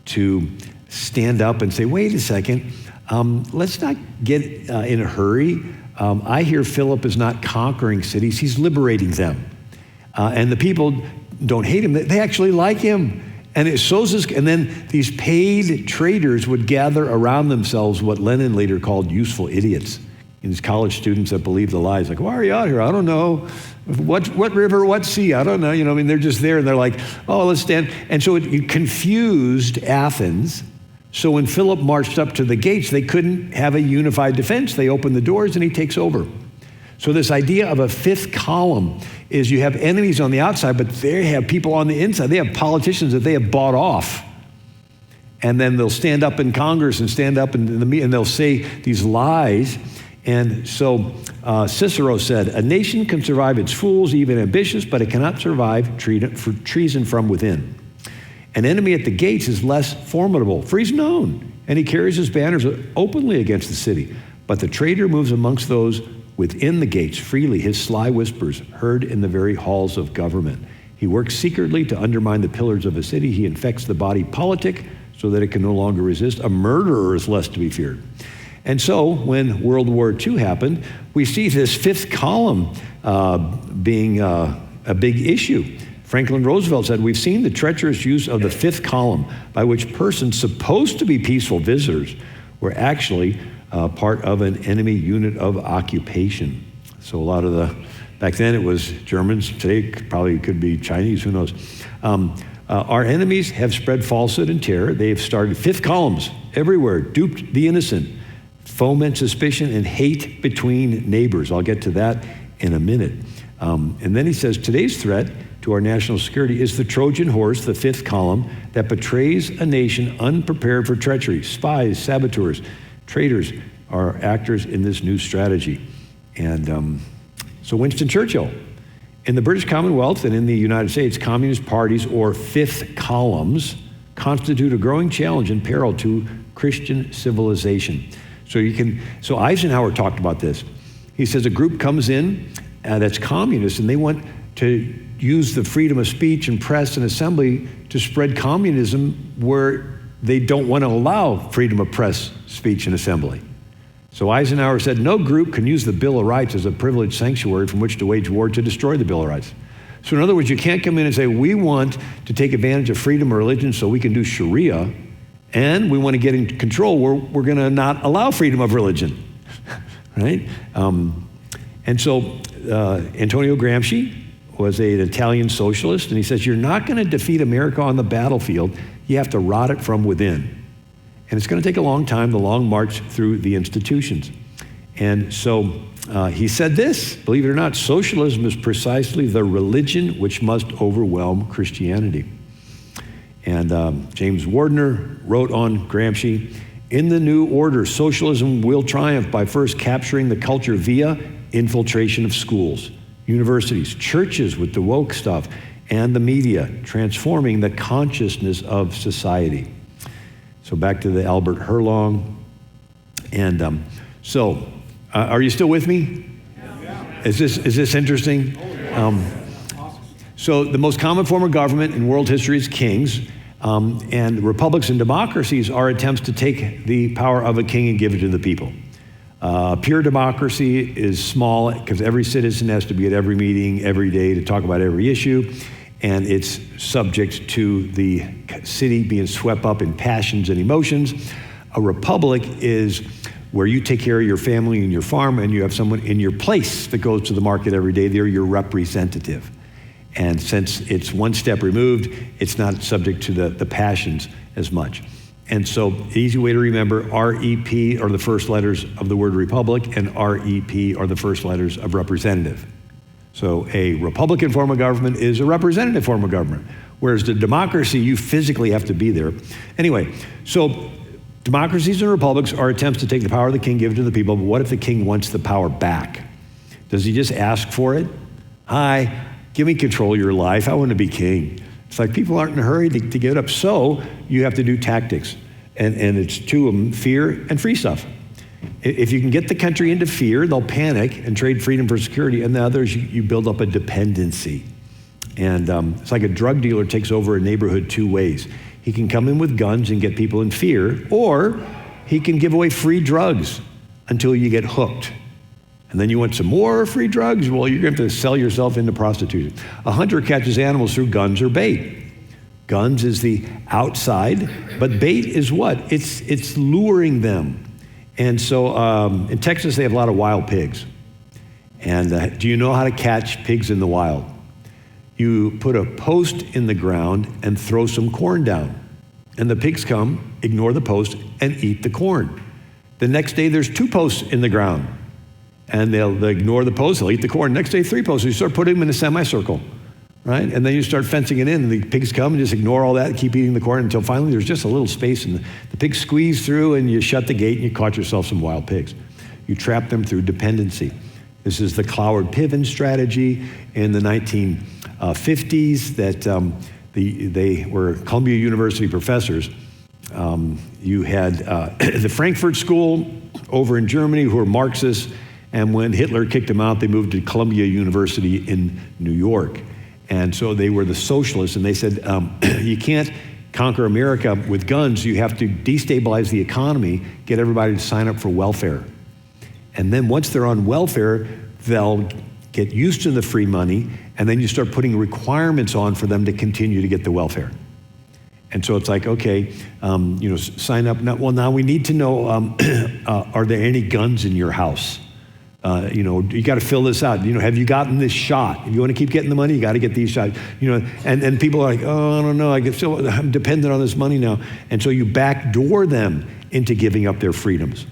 Speaker 10: to stand up and say, wait a second, let's not get in a hurry. I hear Philip is not conquering cities, he's liberating them. And the people don't hate him, they actually like him. And it sows this, and then these paid traitors would gather around themselves what Lenin later called useful idiots. These college students that believe the lies, like, why are you out here? I don't know. What river, what sea? I don't know. They're just there, and they're like, oh, let's stand. And so it confused Athens. So when Philip marched up to the gates, they couldn't have a unified defense. They opened the doors, and he takes over. So this idea of a fifth column is you have enemies on the outside, but they have people on the inside. They have politicians that they have bought off. And then they'll stand up in Congress and stand up in the meeting, and they'll say these lies. And so Cicero said, a nation can survive its fools, even ambitious, but it cannot survive treason from within. An enemy at the gates is less formidable, for he's known, and he carries his banners openly against the city. But the traitor moves amongst those within the gates freely, his sly whispers heard in the very halls of government. He works secretly to undermine the pillars of a city. He infects the body politic so that it can no longer resist. A murderer is less to be feared. And so when World War II happened, we see this fifth column being a big issue. Franklin Roosevelt said, we've seen the treacherous use of the fifth column by which persons supposed to be peaceful visitors were actually part of an enemy unit of occupation. So a lot of back then it was Germans, today probably could be Chinese, who knows. Our enemies have spread falsehood and terror. They have started fifth columns everywhere, duped the innocent, foment suspicion and hate between neighbors. I'll get to that in a minute. And then he says, today's threat to our national security is the Trojan horse, the fifth column, that betrays a nation unprepared for treachery. Spies, saboteurs, traitors are actors in this new strategy. And so Winston Churchill, in the British Commonwealth and in the United States, communist parties or fifth columns constitute a growing challenge and peril to Christian civilization. So Eisenhower talked about this. He says a group comes in that's communist and they want to use the freedom of speech and press and assembly to spread communism where they don't want to allow freedom of press, speech, and assembly. So Eisenhower said, no group can use the Bill of Rights as a privileged sanctuary from which to wage war to destroy the Bill of Rights. So in other words, you can't come in and say, we want to take advantage of freedom of religion so we can do Sharia, and we want to get in control where we're going to not allow freedom of religion, right? And so Antonio Gramsci was an Italian socialist, and he says, you're not going to defeat America on the battlefield. You have to rot it from within. And it's going to take a long time, the long march through the institutions. And so he said this, believe it or not, socialism is precisely the religion which must overwhelm Christianity. And James Wardner wrote on Gramsci, in the new order, socialism will triumph by first capturing the culture via infiltration of schools, universities, churches with the woke stuff, and the media, transforming the consciousness of society. So back to the Albert Herlong. And are you still with me? Yeah. Is this interesting? So the most common form of government in world history is kings. And republics and democracies are attempts to take the power of a king and give it to the people. Pure democracy is small because every citizen has to be at every meeting every day to talk about every issue. And it's subject to the city being swept up in passions and emotions. A republic is where you take care of your family and your farm, and you have someone in your place that goes to the market every day. They're your representative. And since it's one step removed, it's not subject to the passions as much. And so the easy way to remember, REP are the first letters of the word republic, and REP are the first letters of representative. So a Republican form of government is a representative form of government, whereas the democracy, you physically have to be there. Anyway, so democracies and republics are attempts to take the power of the king, give it to the people, but what if the king wants the power back? Does he just ask for it? Hi, give me control of your life. I want to be king. It's like people aren't in a hurry to give it up. So you have to do tactics. And it's two of them, fear and free stuff. If you can get the country into fear, they'll panic and trade freedom for security. And the others, you build up a dependency. And it's like a drug dealer takes over a neighborhood two ways. He can come in with guns and get people in fear, or he can give away free drugs until you get hooked. And then you want some more free drugs? Well, you're going to have to sell yourself into prostitution. A hunter catches animals through guns or bait. Guns is the outside, but bait is what? It's luring them. And so in Texas, they have a lot of wild pigs. And do you know how to catch pigs in the wild? You put a post in the ground and throw some corn down. And the pigs come, ignore the post, and eat the corn. The next day, there's two posts in the ground. and they'll ignore the post, they'll eat the corn. Next day, 3 posts. You start putting them in a semicircle, right? And then you start fencing it in, and the pigs come and just ignore all that and keep eating the corn until finally there's just a little space, and the pigs squeeze through, and you shut the gate, and you caught yourself some wild pigs. You trap them through dependency. This is the Cloward-Piven strategy in the 1950s that they were Columbia University professors. You had the Frankfurt School over in Germany who were Marxists, and when Hitler kicked them out, they moved to Columbia University in New York. And so they were the socialists, and they said, you can't conquer America with guns, you have to destabilize the economy, get everybody to sign up for welfare. And then once they're on welfare, they'll get used to the free money, and then you start putting requirements on for them to continue to get the welfare. And so it's like, okay, sign up. Now we need to know, are there any guns in your house? You got to fill this out. Have you gotten this shot? If you want to keep getting the money, you got to get these shots. And people are like, oh, I don't know. I'm dependent on this money now. And so you backdoor them into giving up their freedoms.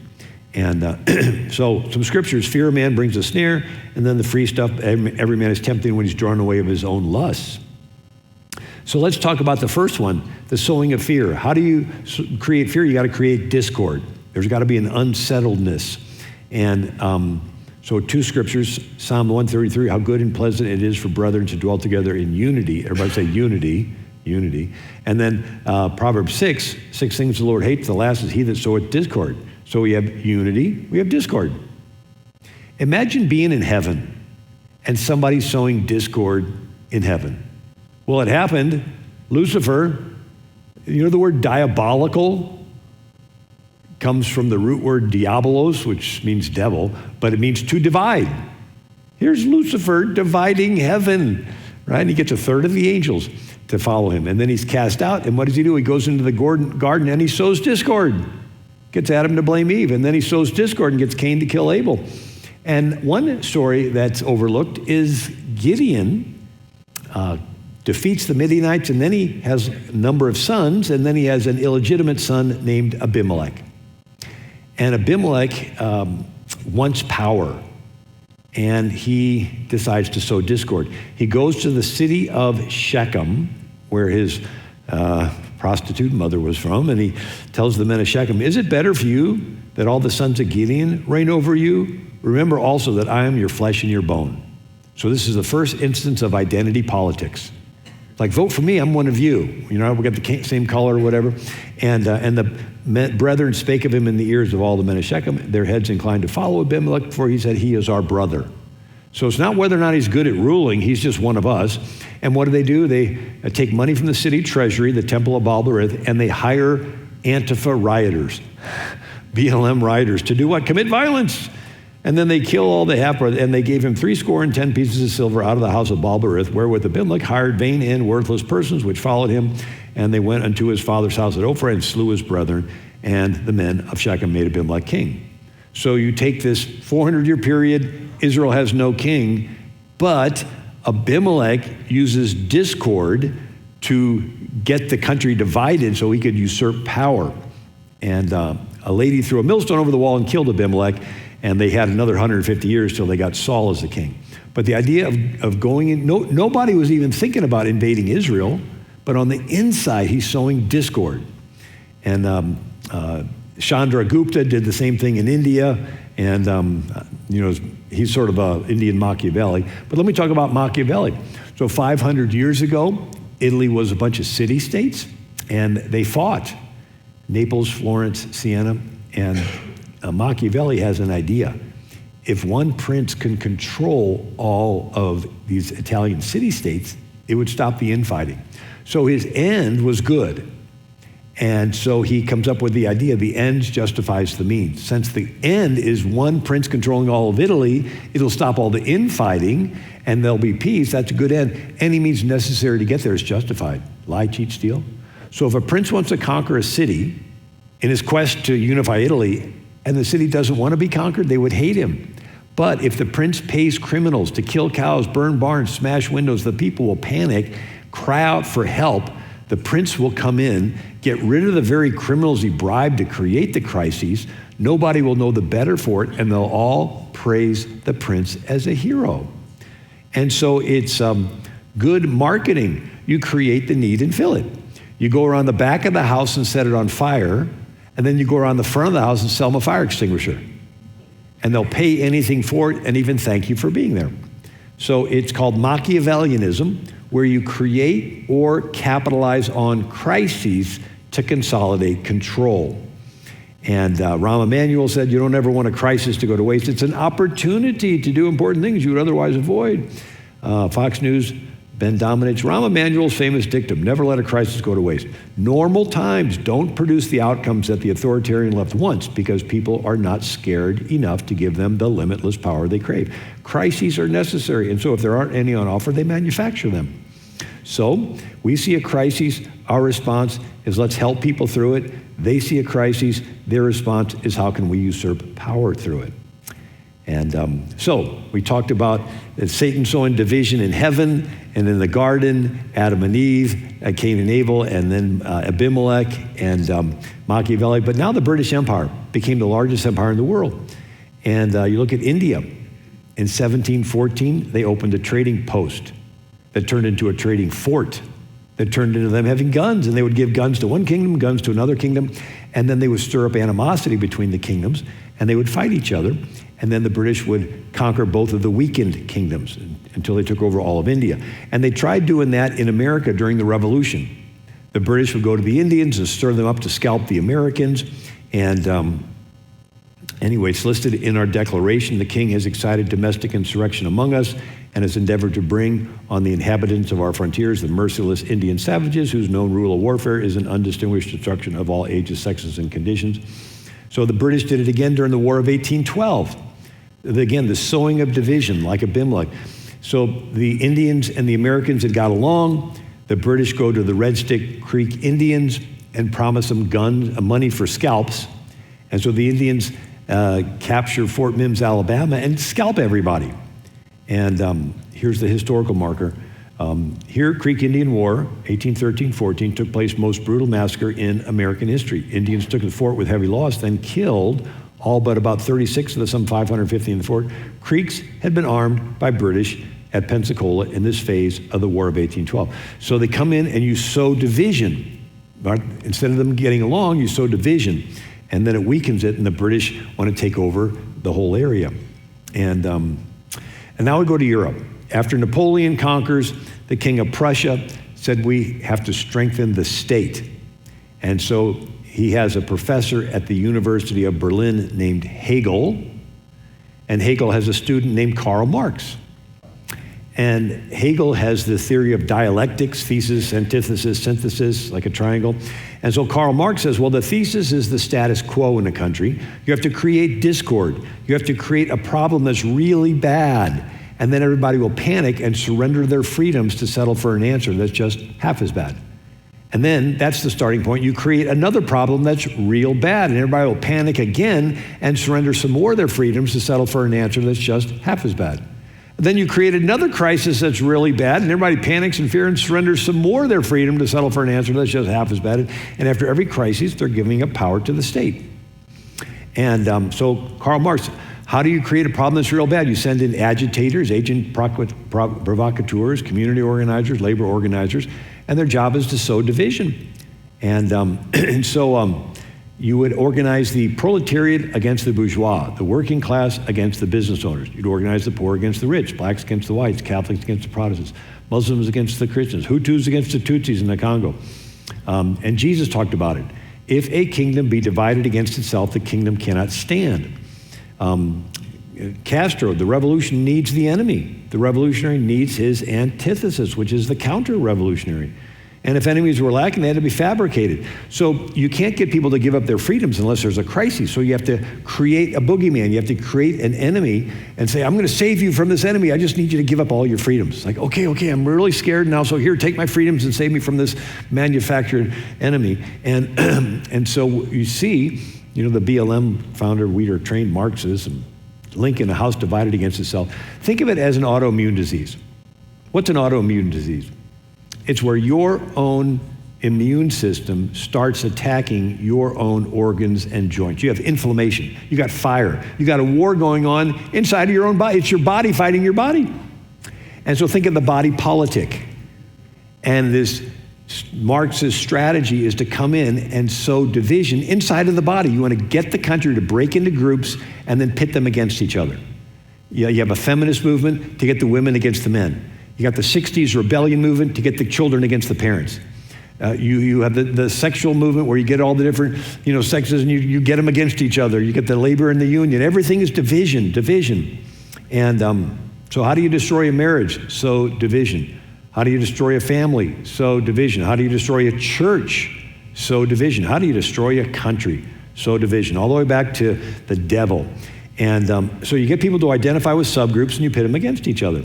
Speaker 10: And so some scriptures, fear of man brings a snare, and then the free stuff, every man is tempted when he's drawn away of his own lusts. So let's talk about the first one, the sowing of fear. How do you create fear? You got to create discord. There's got to be an unsettledness. And so 2 scriptures, Psalm 133, how good and pleasant it is for brethren to dwell together in unity. Everybody say unity, unity. And then Proverbs 6 things the Lord hates. The last is he that soweth discord. So we have unity, we have discord. Imagine being in heaven and somebody sowing discord in heaven. Well, it happened. Lucifer, the word diabolical comes from the root word diabolos, which means devil, but it means to divide. Here's Lucifer dividing heaven, right? And he gets 1/3 of the angels to follow him. And then he's cast out, and what does he do? He goes into the garden and he sows discord. Gets Adam to blame Eve, and then he sows discord and gets Cain to kill Abel. And one story that's overlooked is Gideon defeats the Midianites, and then he has a number of sons, and then he has an illegitimate son named Abimelech. And Abimelech wants power, and he decides to sow discord. He goes to the city of Shechem, where his prostitute mother was from, and he tells the men of Shechem, is it better for you that all the sons of Gideon reign over you? Remember also that I am your flesh and your bone. So this is the first instance of identity politics. Like, vote for me, I'm one of you. We got the same color or whatever. And the brethren spake of him in the ears of all the men of Shechem, their heads inclined to follow Abimelech, for he said, he is our brother. So it's not whether or not he's good at ruling, he's just one of us. And what do? They take money from the city treasury, the temple of Balberith, and they hire Antifa rioters, BLM rioters, to do what? Commit violence. And then they kill all the half-brothers, and they gave him 70 pieces of silver out of the house of Balberith, wherewith Abimelech hired vain and worthless persons which followed him, and they went unto his father's house at Ophrah and slew his brethren, and the men of Shechem made Abimelech king. So you take this 400-year period, Israel has no king, but Abimelech uses discord to get the country divided so he could usurp power. And a lady threw a millstone over the wall and killed Abimelech, and they had another 150 years till they got Saul as the king. But the idea of going in, nobody was even thinking about invading Israel, but on the inside, he's sowing discord. And Chandragupta did the same thing in India, and he's sort of an Indian Machiavelli. But let me talk about Machiavelli. So 500 years ago, Italy was a bunch of city-states, and they fought. Naples, Florence, Siena, and Machiavelli has an idea. If one prince can control all of these Italian city-states, it would stop the infighting. So his end was good. And so he comes up with the idea, the end justifies the means. Since the end is one prince controlling all of Italy, it'll stop all the infighting, and there'll be peace. That's a good end. Any means necessary to get there is justified. Lie, cheat, steal. So if a prince wants to conquer a city in his quest to unify Italy, and the city doesn't want to be conquered, they would hate him. But if the prince pays criminals to kill cows, burn barns, smash windows, the people will panic, cry out for help. The prince will come in, get rid of the very criminals he bribed to create the crises, Nobody will know the better for it, and they'll all praise the prince as a hero. And so it's good marketing. You create the need and fill it. You go around the back of the house and set it on fire, and then you go around the front of the house and sell them a fire extinguisher. And they'll pay anything for it and even thank you for being there. So it's called Machiavellianism, where you create or capitalize on crises to consolidate control. And Rahm Emanuel said, you don't ever want a crisis to go to waste. It's an opportunity to do important things you would otherwise avoid. Fox News, Ben dominates. Rahm Emanuel's famous dictum, never let a crisis go to waste. Normal times don't produce the outcomes that the authoritarian left wants because people are not scared enough to give them the limitless power they crave. Crises are necessary, and so if there aren't any on offer, they manufacture them. So we see a crisis, our response is let's help people through it. They see a crisis, their response is how can we usurp power through it? And so we talked about Satan sowing division in heaven and in the garden, Adam and Eve, Cain and Abel, and then Abimelech and Machiavelli. But now the British Empire became the largest empire in the world. And you look at India. In 1714, they opened a trading post that turned into a trading fort that turned into them having guns. And they would give guns to one kingdom, guns to another kingdom. And then they would stir up animosity between the kingdoms, and they would fight each other. And then the British would conquer both of the weakened kingdoms until they took over all of India. And they tried doing that in America during the Revolution. The British would go to the Indians and stir them up to scalp the Americans. And anyway, it's listed in our declaration. The king has excited domestic insurrection among us and has endeavored to bring on the inhabitants of our frontiers the merciless Indian savages whose known rule of warfare is an undistinguished destruction of all ages, sexes, and conditions. So the British did it again during the War of 1812. Again, the sowing of division, like Abimelech. So the Indians and the Americans had got along. The British go to the Red Stick Creek Indians and promise them guns, money for scalps. And so the Indians capture Fort Mims, Alabama, and scalp everybody. And here's the historical marker. Here, Creek Indian War, 1813-14, took place most brutal massacre in American history. Indians took the fort with heavy loss, then killed all but about 36 of the some 550 in the fort. Creeks had been armed by British at Pensacola in this phase of the War of 1812. So they come in and you sow division. Right? Instead of them getting along, you sow division, and then it weakens it, and the British want to take over the whole area. And now we go to Europe. After Napoleon conquers, the king of Prussia said we have to strengthen the state. And so he has a professor at the University of Berlin named Hegel, and Hegel has a student named Karl Marx. And Hegel has the theory of dialectics, thesis, antithesis, synthesis, like a triangle. And so Karl Marx says, well, the thesis is the status quo in a country. You have to create discord. You have to create a problem that's really bad. And then everybody will panic and surrender their freedoms to settle for an answer that's just half as bad. And then that's the starting point. You create another problem that's real bad, and everybody will panic again and surrender some more of their freedoms to settle for an answer that's just half as bad. And then you create another crisis that's really bad, and everybody panics in fear and surrenders some more of their freedom to settle for an answer that's just half as bad. And after every crisis, they're giving up power to the state. And so Karl Marx, how do you create a problem that's real bad? You send in agitators, agent provocateurs, community organizers, labor organizers, and their job is to sow division. And so you would organize the proletariat against the bourgeois, the working class against the business owners. You'd organize the poor against the rich, blacks against the whites, Catholics against the Protestants, Muslims against the Christians, Hutus against the Tutsis in the Congo. And Jesus talked about it. If a kingdom be divided against itself, the kingdom cannot stand. Castro, the revolution needs the enemy. The revolutionary needs his antithesis, which is the counter-revolutionary. And if enemies were lacking, they had to be fabricated. So you can't get people to give up their freedoms unless there's a crisis. So you have to create a boogeyman. You have to create an enemy and say, I'm going to save you from this enemy. I just need you to give up all your freedoms. Like, okay, I'm really scared now. So here, take my freedoms and save me from this manufactured enemy. And so you see, the BLM founder, we are trained Marxists, and Lincoln, a house divided against itself. Think of it as an autoimmune disease. What's an autoimmune disease? It's where your own immune system starts attacking your own organs and joints. You have inflammation, you got fire, you got a war going on inside of your own body. It's your body fighting your body. And so think of the body politic. And this Marxist strategy is to come in and sow division inside of the body. You want to get the country to break into groups and then pit them against each other. You have a feminist movement to get the women against the men. You got the 60s rebellion movement to get the children against the parents. You have the sexual movement where you get all the different, sexes, and you get them against each other. You get the labor and the union. Everything is division. And so how do you destroy a marriage? Sow division. How do you destroy a family? Sow division. How do you destroy a church? Sow division. How do you destroy a country? Sow division. All the way back to the devil. And so you get people to identify with subgroups and you pit them against each other.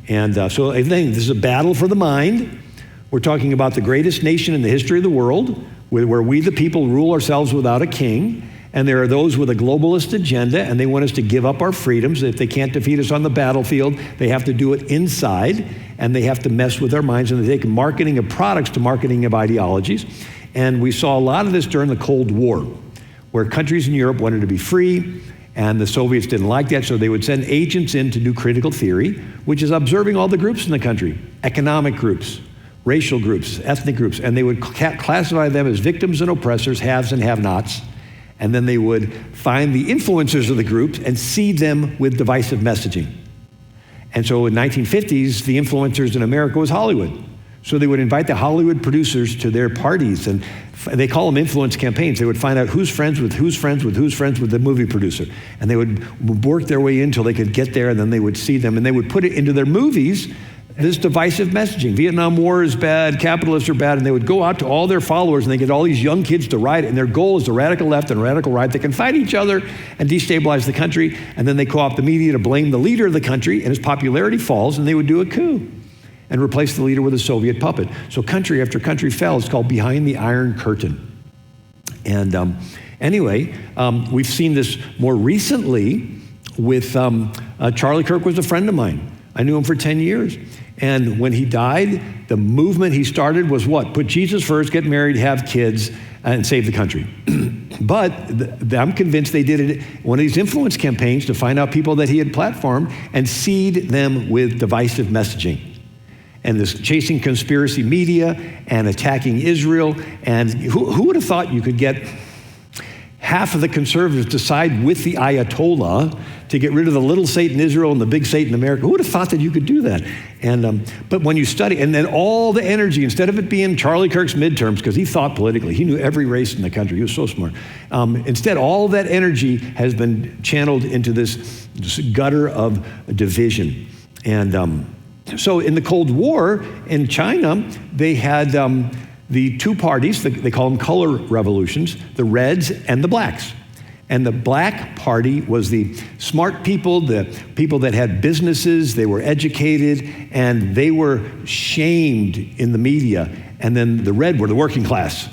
Speaker 10: And so I think this is a battle for the mind. We're talking about the greatest nation in the history of the world, where we the people rule ourselves without a king. And there are those with a globalist agenda, and they want us to give up our freedoms. If they can't defeat us on the battlefield, they have to do it inside, and they have to mess with our minds, and they take marketing of products to marketing of ideologies. And we saw a lot of this during the Cold War, where countries in Europe wanted to be free, and the Soviets didn't like that, so they would send agents in to do critical theory, which is observing all the groups in the country, economic groups, racial groups, ethnic groups, and they would classify them as victims and oppressors, haves and have-nots, and then they would find the influencers of the groups and seed them with divisive messaging. And so in the 1950s, the influencers in America was Hollywood. So they would invite the Hollywood producers to their parties, and they call them influence campaigns. They would find out who's friends with who's friends with who's friends with the movie producer. And they would work their way in until they could get there, and then they would see them, and they would put it into their movies, this divisive messaging. Vietnam War is bad, capitalists are bad, and they would go out to all their followers and they get all these young kids to write it, and their goal is the radical left and radical right. They can fight each other and destabilize the country, and then they co-opt the media to blame the leader of the country, and his popularity falls, and they would do a coup and replace the leader with a Soviet puppet. So country after country fell. It's called Behind the Iron Curtain. And anyway, we've seen this more recently with Charlie Kirk was a friend of mine. I knew him for 10 years. And when he died, the movement he started was what? Put Jesus first, get married, have kids, and save the country. But I'm convinced they did it one of these influence campaigns to find out people that he had platformed and seed them with divisive messaging. And this chasing conspiracy media and attacking Israel. And who would have thought you could get half of the conservatives to side with the Ayatollah to get rid of the little Satan Israel and the big Satan America? Who would have thought that you could do that? And but when you study, and then all the energy, instead of it being Charlie Kirk's midterms, because he thought politically, he knew every race in the country, he was so smart. Instead, all that energy has been channeled into this gutter of division. And so in the Cold War in China, they had the two parties, they call them color revolutions, the Reds and the Blacks. And the Black Party was the smart people, the people that had businesses, they were educated, and they were shamed in the media. And then the Red were the working class.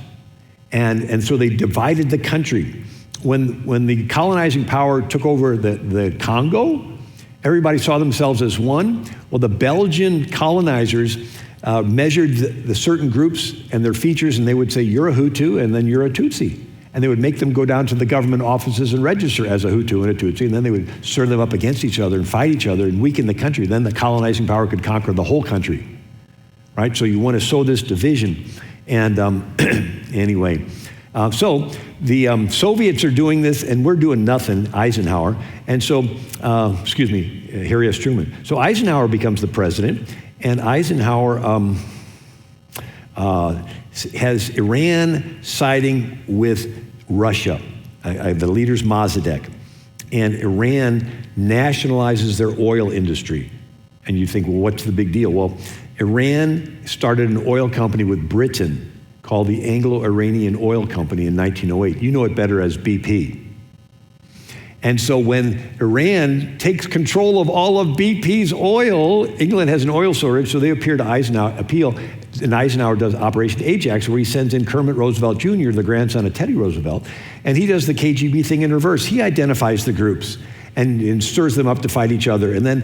Speaker 10: And so they divided the country. When the colonizing power took over the Congo, everybody saw themselves as one. Well, the Belgian colonizers measured the certain groups and their features, and they would say, you're a Hutu, and then you're a Tutsi. And they would make them go down to the government offices and register as a Hutu and a Tutsi, and then they would stir them up against each other and fight each other and weaken the country. Then the colonizing power could conquer the whole country, right? So you want to sow this division. And anyway, so the Soviets are doing this, and we're doing nothing, Eisenhower. And so, Harry S. Truman. So Eisenhower becomes the president, and Eisenhower has Iran siding with Russia. The leader's Mossadegh. And Iran nationalizes their oil industry. And you think, well, what's the big deal? Well, Iran started an oil company with Britain called the Anglo-Iranian Oil Company in 1908. You know it better as BP. And so when Iran takes control of all of BP's oil, England has an oil storage, so they appeal. And Eisenhower does Operation Ajax, where he sends in Kermit Roosevelt Jr., the grandson of Teddy Roosevelt, and he does the KGB thing in reverse. He identifies the groups and stirs them up to fight each other, and then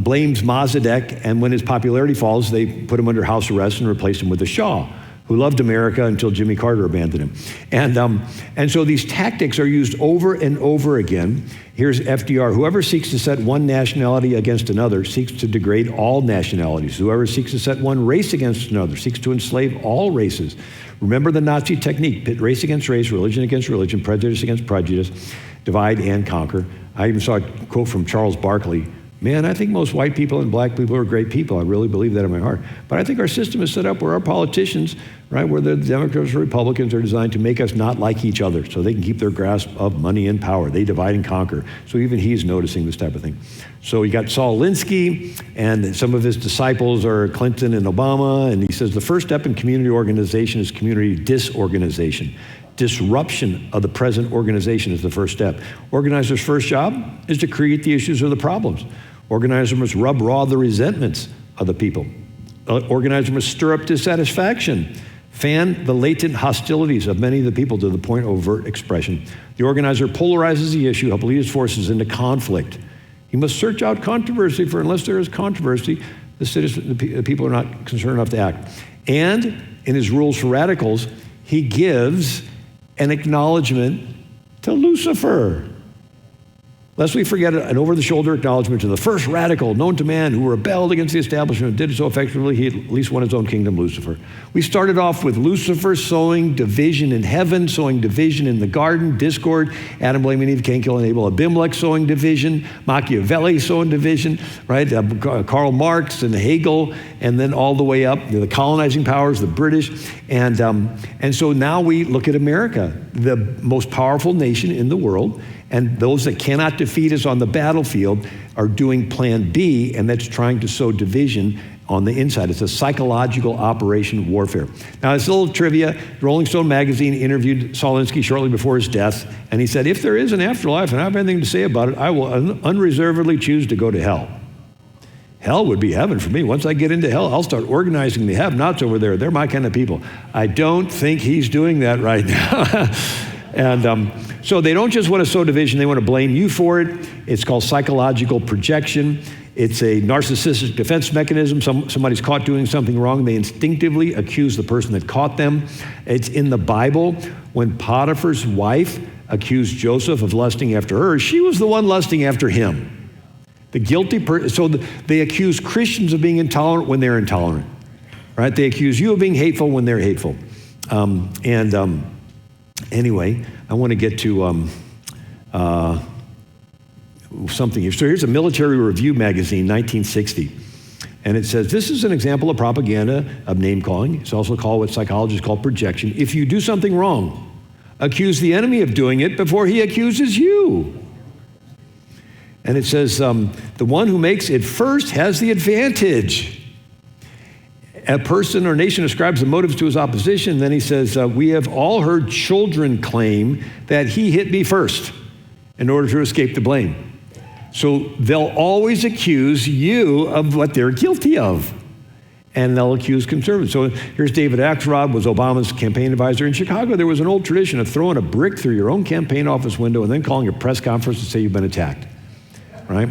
Speaker 10: blames Mossadegh, and when his popularity falls, they put him under house arrest and replace him with the Shah. who loved America until Jimmy Carter abandoned him. And so these tactics are used over and over again. Here's FDR: whoever seeks to set one nationality against another seeks to degrade all nationalities. Whoever seeks to set one race against another seeks to enslave all races. Remember the Nazi technique: pit race against race, religion against religion, prejudice against prejudice, divide and conquer. I even saw a quote from Charles Barkley: man, I think most white people and black people are great people. I really believe that in my heart. But I think our system is set up where our politicians, right, whether the Democrats or Republicans, are designed to make us not like each other so they can keep their grasp of money and power. They divide and conquer. So even he's noticing this type of thing. So you got Saul Alinsky, and some of his disciples are Clinton and Obama, and he says the first step in community organization is community disorganization. Disruption of the present organization is the first step. Organizers' first job is to create the issues or the problems. Organizers must rub raw the resentments of the people. Organizers must stir up dissatisfaction, fan the latent hostilities of many of the people to the point of overt expression. The organizer polarizes the issue, help lead his forces into conflict. He must search out controversy, for unless there is controversy, the people are not concerned enough to act. And in his rules for radicals, he gives an acknowledgement to Lucifer. Lest we forget an over-the-shoulder acknowledgement to the first radical known to man who rebelled against the establishment and did it so effectively he at least won his own kingdom, Lucifer. We started off with Lucifer sowing division in heaven, sowing division in the garden, discord, Adam blaming Eve, Cain killing Abel, Abimelech sowing division, Machiavelli sowing division, right? Karl Marx and Hegel, and then all the way up, the colonizing powers, the British. And so now we look at America, the most powerful nation in the world, and those that cannot defeat us on the battlefield are doing plan B, and that's trying to sow division on the inside. It's a psychological operation warfare. Now, it's a little trivia. Rolling Stone magazine interviewed Saul Alinsky shortly before his death, and he said, if there is an afterlife and I have anything to say about it, I will unreservedly choose to go to hell. Hell would be heaven for me. Once I get into hell, I'll start organizing the have-nots over there. They're my kind of people. I don't think he's doing that right now. And so they don't just want to sow division, they want to blame you for it. It's called psychological projection. It's a narcissistic defense mechanism. Somebody's caught doing something wrong, they instinctively accuse the person that caught them. It's in the Bible. When Potiphar's wife accused Joseph of lusting after her, she was the one lusting after him. The guilty person, so they accuse Christians of being intolerant when they're intolerant, right? They accuse you of being hateful when they're hateful. Anyway, I want to get to something here. So here's a Military Review magazine, 1960. And it says, this is an example of propaganda of name-calling. It's also called what psychologists call projection. If you do something wrong, accuse the enemy of doing it before he accuses you. And it says, the one who makes it first has the advantage. A person or nation ascribes the motives to his opposition. Then he says, we have all heard children claim that he hit me first in order to escape the blame. So they'll always accuse you of what they're guilty of. And they'll accuse conservatives. So here's David Axelrod, was Obama's campaign advisor. In Chicago, there was an old tradition of throwing a brick through your own campaign office window and then calling a press conference to say you've been attacked, right?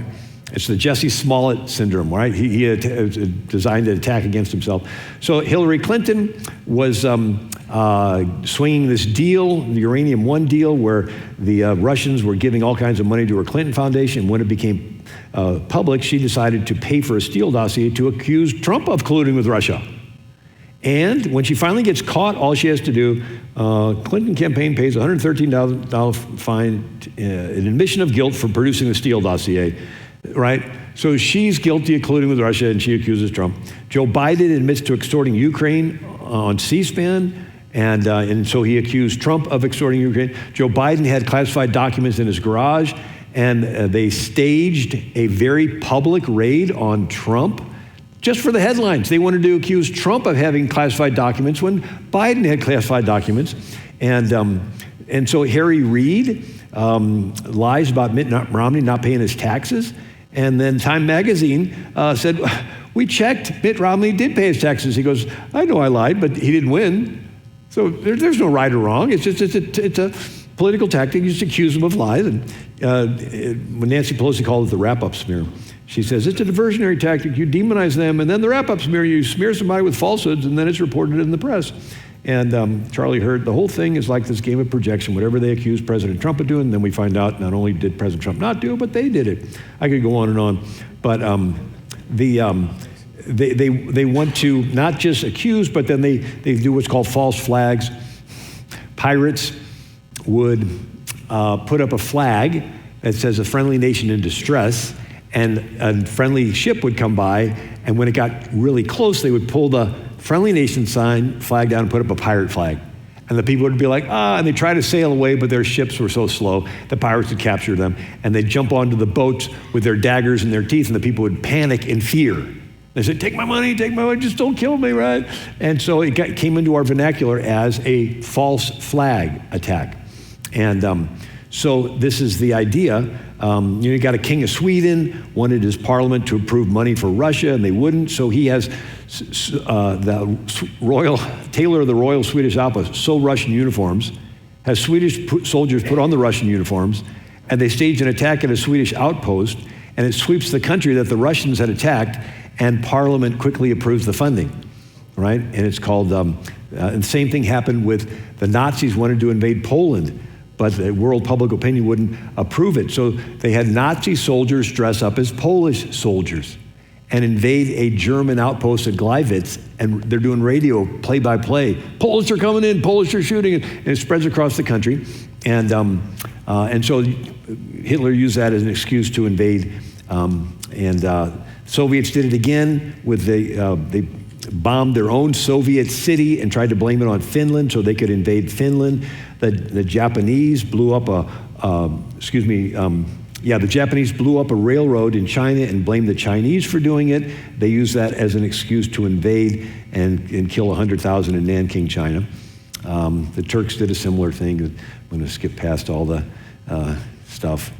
Speaker 10: It's the Jesse Smollett syndrome, right? He designed an attack against himself. So Hillary Clinton was swinging this deal, the Uranium One deal, where the Russians were giving all kinds of money to her Clinton Foundation. When it became public, she decided to pay for a Steele dossier to accuse Trump of colluding with Russia. And when she finally gets caught, all she has to do, Clinton campaign pays $113,000 fine, an admission of guilt for producing the Steele dossier. Right? So she's guilty of colluding with Russia, and she accuses Trump. Joe Biden admits to extorting Ukraine on C-SPAN, and so he accused Trump of extorting Ukraine. Joe Biden had classified documents in his garage, and they staged a very public raid on Trump just for the headlines. They wanted to accuse Trump of having classified documents when Biden had classified documents. And so Harry Reid lies about Mitt Romney not paying his taxes. And then Time Magazine said, we checked, Mitt Romney did pay his taxes. He goes, I know I lied, but he didn't win. So there's no right or wrong. It's a political tactic. You just accuse them of lies. And when Nancy Pelosi called it the wrap-up smear, she says, it's a diversionary tactic. You demonize them, and then the wrap-up smear, you smear somebody with falsehoods, and then it's reported in the press. And Charlie heard the whole thing is like this game of projection. Whatever they accuse President Trump of doing, and then we find out not only did President Trump not do it, but they did it. I could go on and on. But they want to not just accuse, but then they do what's called false flags. Pirates would put up a flag that says a friendly nation in distress, and a friendly ship would come by, and when it got really close, they would pull the friendly nation flag down and put up a pirate flag. And the people would be like, and they try to sail away, but their ships were so slow, the pirates would capture them, and they'd jump onto the boats with their daggers in their teeth, and the people would panic in fear. They said, take my money, just don't kill me, right? And so it came into our vernacular as a false flag attack. And so this is the idea. You got a king of Sweden, wanted his parliament to approve money for Russia, and they wouldn't. So he has the royal tailor of the Royal Swedish Opera sew Russian uniforms, has Swedish soldiers put on the Russian uniforms, and they stage an attack at a Swedish outpost, and it sweeps the country that the Russians had attacked, and Parliament quickly approves the funding, right? And it's called, and the same thing happened with the Nazis wanted to invade Poland, but the world public opinion wouldn't approve it. So they had Nazi soldiers dress up as Polish soldiers and invade a German outpost at Gleiwitz, and they're doing radio play-by-play. Polish are coming in, Polish are shooting, and it spreads across the country. And so Hitler used that as an excuse to invade. Soviets did it again with they bombed their own Soviet city and tried to blame it on Finland so they could invade Finland. The Japanese blew up the Japanese blew up a railroad in China and blamed the Chinese for doing it. They used that as an excuse to invade and kill 100,000 in Nanking, China. The Turks did a similar thing. I'm going to skip past all the stuff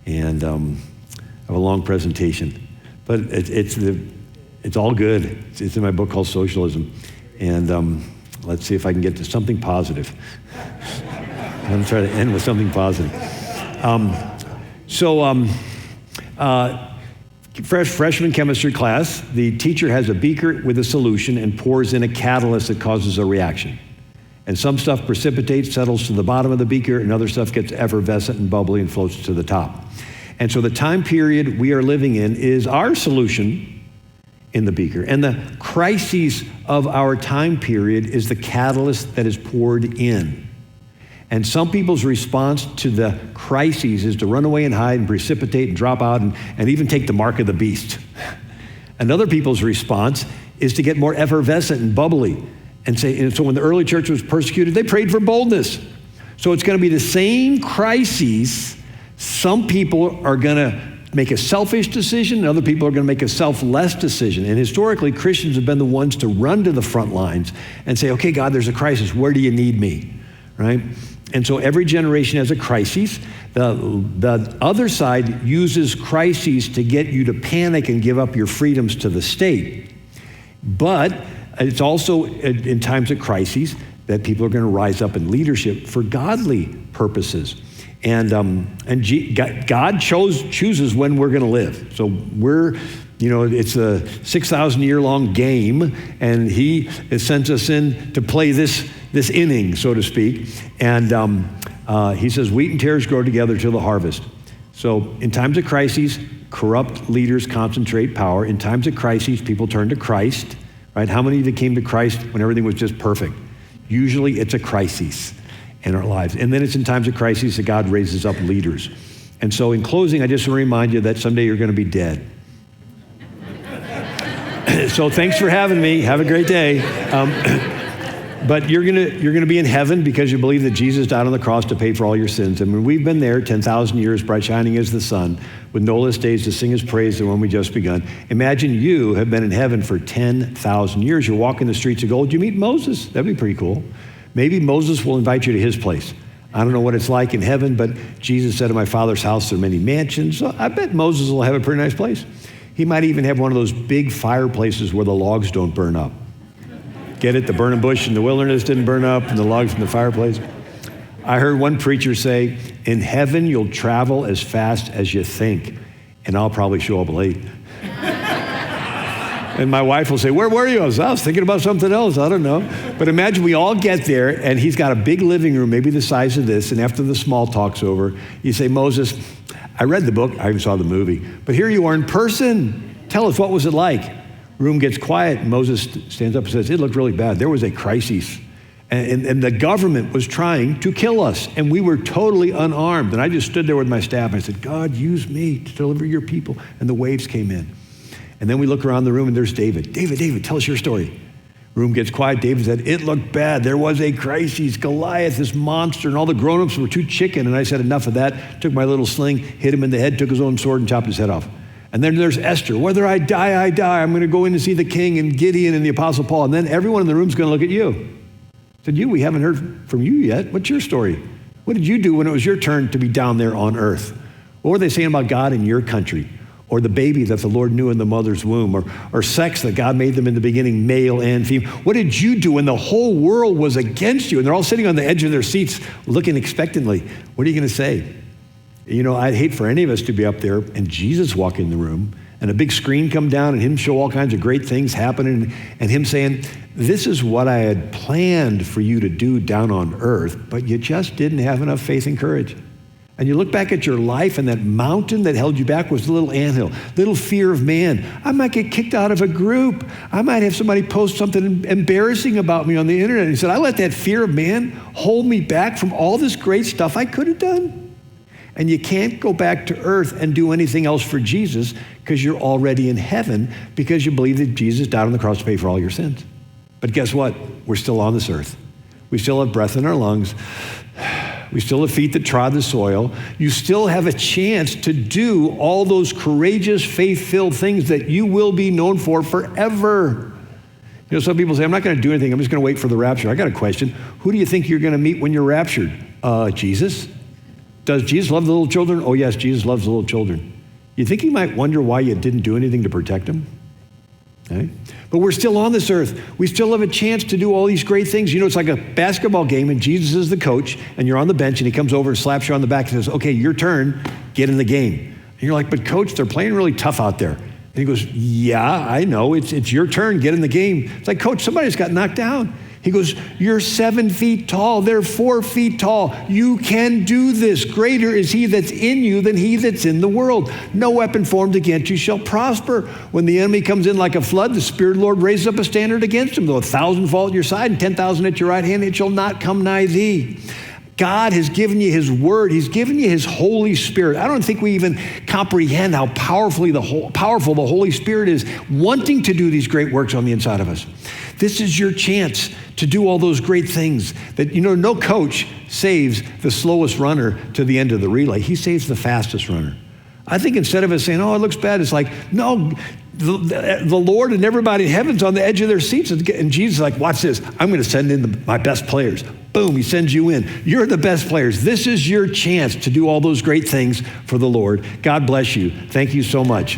Speaker 10: and have a long presentation. But it's all good. It's in my book called Socialism. And let's see if I can get to something positive. I'm going to try to end with something positive. Freshman chemistry class, the teacher has a beaker with a solution and pours in a catalyst that causes a reaction. And some stuff precipitates, settles to the bottom of the beaker, and other stuff gets effervescent and bubbly and floats to the top. And so the time period we are living in is our solution in the beaker. And the crises of our time period is the catalyst that is poured in. And some people's response to the crises is to run away and hide and precipitate and drop out and even take the mark of the beast. And other people's response is to get more effervescent and bubbly. And so when the early church was persecuted, they prayed for boldness. So it's going to be the same crises. Some people are going to make a selfish decision, and other people are going to make a selfless decision. And historically, Christians have been the ones to run to the front lines and say, okay, God, there's a crisis. Where do you need me? Right? And so every generation has a crisis. The other side uses crises to get you to panic and give up your freedoms to the state. But it's also in times of crises that people are going to rise up in leadership for godly purposes. And God chooses when we're going to live. So it's a 6,000 year long game, and he sends us in to play this inning, so to speak. And he says, wheat and tares grow together till the harvest. So in times of crises, corrupt leaders concentrate power. In times of crises, people turn to Christ, right? How many of you came to Christ when everything was just perfect? Usually it's a crisis in our lives. And then it's in times of crises that God raises up leaders. And so in closing, I just want to remind you that someday you're going to be dead. So thanks for having me. Have a great day. But you're gonna be in heaven because you believe that Jesus died on the cross to pay for all your sins. And when we've been there 10,000 years, bright shining as the sun, with no less days to sing his praise than when we just begun. Imagine you have been in heaven for 10,000 years. You're walking the streets of gold. You meet Moses. That'd be pretty cool. Maybe Moses will invite you to his place. I don't know what it's like in heaven, but Jesus said, in my Father's house there are many mansions. So I bet Moses will have a pretty nice place. He might even have one of those big fireplaces where the logs don't burn up. Get it? The burning bush in the wilderness didn't burn up, and the logs in the fireplace. I heard one preacher say, in heaven you'll travel as fast as you think, and I'll probably show up late. And my wife will say, where were you? I was thinking about something else. I don't know. But imagine we all get there, and he's got a big living room, maybe the size of this, and after the small talk's over, you say, Moses, I read the book, I even saw the movie, but here you are in person. Tell us, what was it like? Room gets quiet, and Moses stands up and says, it looked really bad. There was a crisis. And the government was trying to kill us, and we were totally unarmed. And I just stood there with my staff, and I said, God, use me to deliver your people. And the waves came in. And then we look around the room, and there's David. David, tell us your story. Room gets quiet. David said, it looked bad. There was a crisis. Goliath, this monster, and all the grown-ups were too chicken. And I said, enough of that. Took my little sling, hit him in the head, took his own sword, and chopped his head off. And then there's Esther. Whether I die, I die. I'm going to go in to see the king and Gideon and the Apostle Paul. And then everyone in the room's going to look at you. I said, we haven't heard from you yet. What's your story? What did you do when it was your turn to be down there on earth? What were they saying about God in your country? Or the baby that the Lord knew in the mother's womb? Or sex that God made them in the beginning, male and female? What did you do when the whole world was against you? And they're all sitting on the edge of their seats looking expectantly. What are you going to say? I'd hate for any of us to be up there and Jesus walk in the room and a big screen come down and him show all kinds of great things happening and him saying, this is what I had planned for you to do down on earth, but you just didn't have enough faith and courage. And you look back at your life and that mountain that held you back was a little anthill, little fear of man. I might get kicked out of a group. I might have somebody post something embarrassing about me on the internet. And he said, I let that fear of man hold me back from all this great stuff I could have done. And you can't go back to earth and do anything else for Jesus because you're already in heaven because you believe that Jesus died on the cross to pay for all your sins. But guess what? We're still on this earth. We still have breath in our lungs. We still have feet that trod the soil. You still have a chance to do all those courageous, faith-filled things that you will be known for forever. Some people say, I'm not going to do anything. I'm just going to wait for the rapture. I got a question. Who do you think you're going to meet when you're raptured? Jesus? Does Jesus love the little children? Oh, yes, Jesus loves the little children. You think he might wonder why you didn't do anything to protect them? Okay? But we're still on this earth. We still have a chance to do all these great things. It's like a basketball game, and Jesus is the coach, and you're on the bench, and he comes over and slaps you on the back and says, okay, your turn, get in the game. And you're like, but coach, they're playing really tough out there. And he goes, yeah, I know. It's your turn, get in the game. It's like, coach, somebody's got knocked down. He goes, you're 7 feet tall. They're 4 feet tall. You can do this. Greater is he that's in you than he that's in the world. No weapon formed against you shall prosper. When the enemy comes in like a flood, the Spirit of the Lord raises up a standard against him. Though 1,000 fall at your side and 10,000 at your right hand, it shall not come nigh thee. God has given you his word. He's given you his Holy Spirit. I don't think we even comprehend how powerful the Holy Spirit is, wanting to do these great works on the inside of us. This is your chance to do all those great things that, no coach saves the slowest runner to the end of the relay. He saves the fastest runner. I think instead of us saying, oh, it looks bad, it's like, no, the Lord and everybody in heaven's on the edge of their seats. And Jesus is like, watch this. I'm going to send in my best players. Boom, he sends you in. You're the best players. This is your chance to do all those great things for the Lord. God bless you. Thank you so much.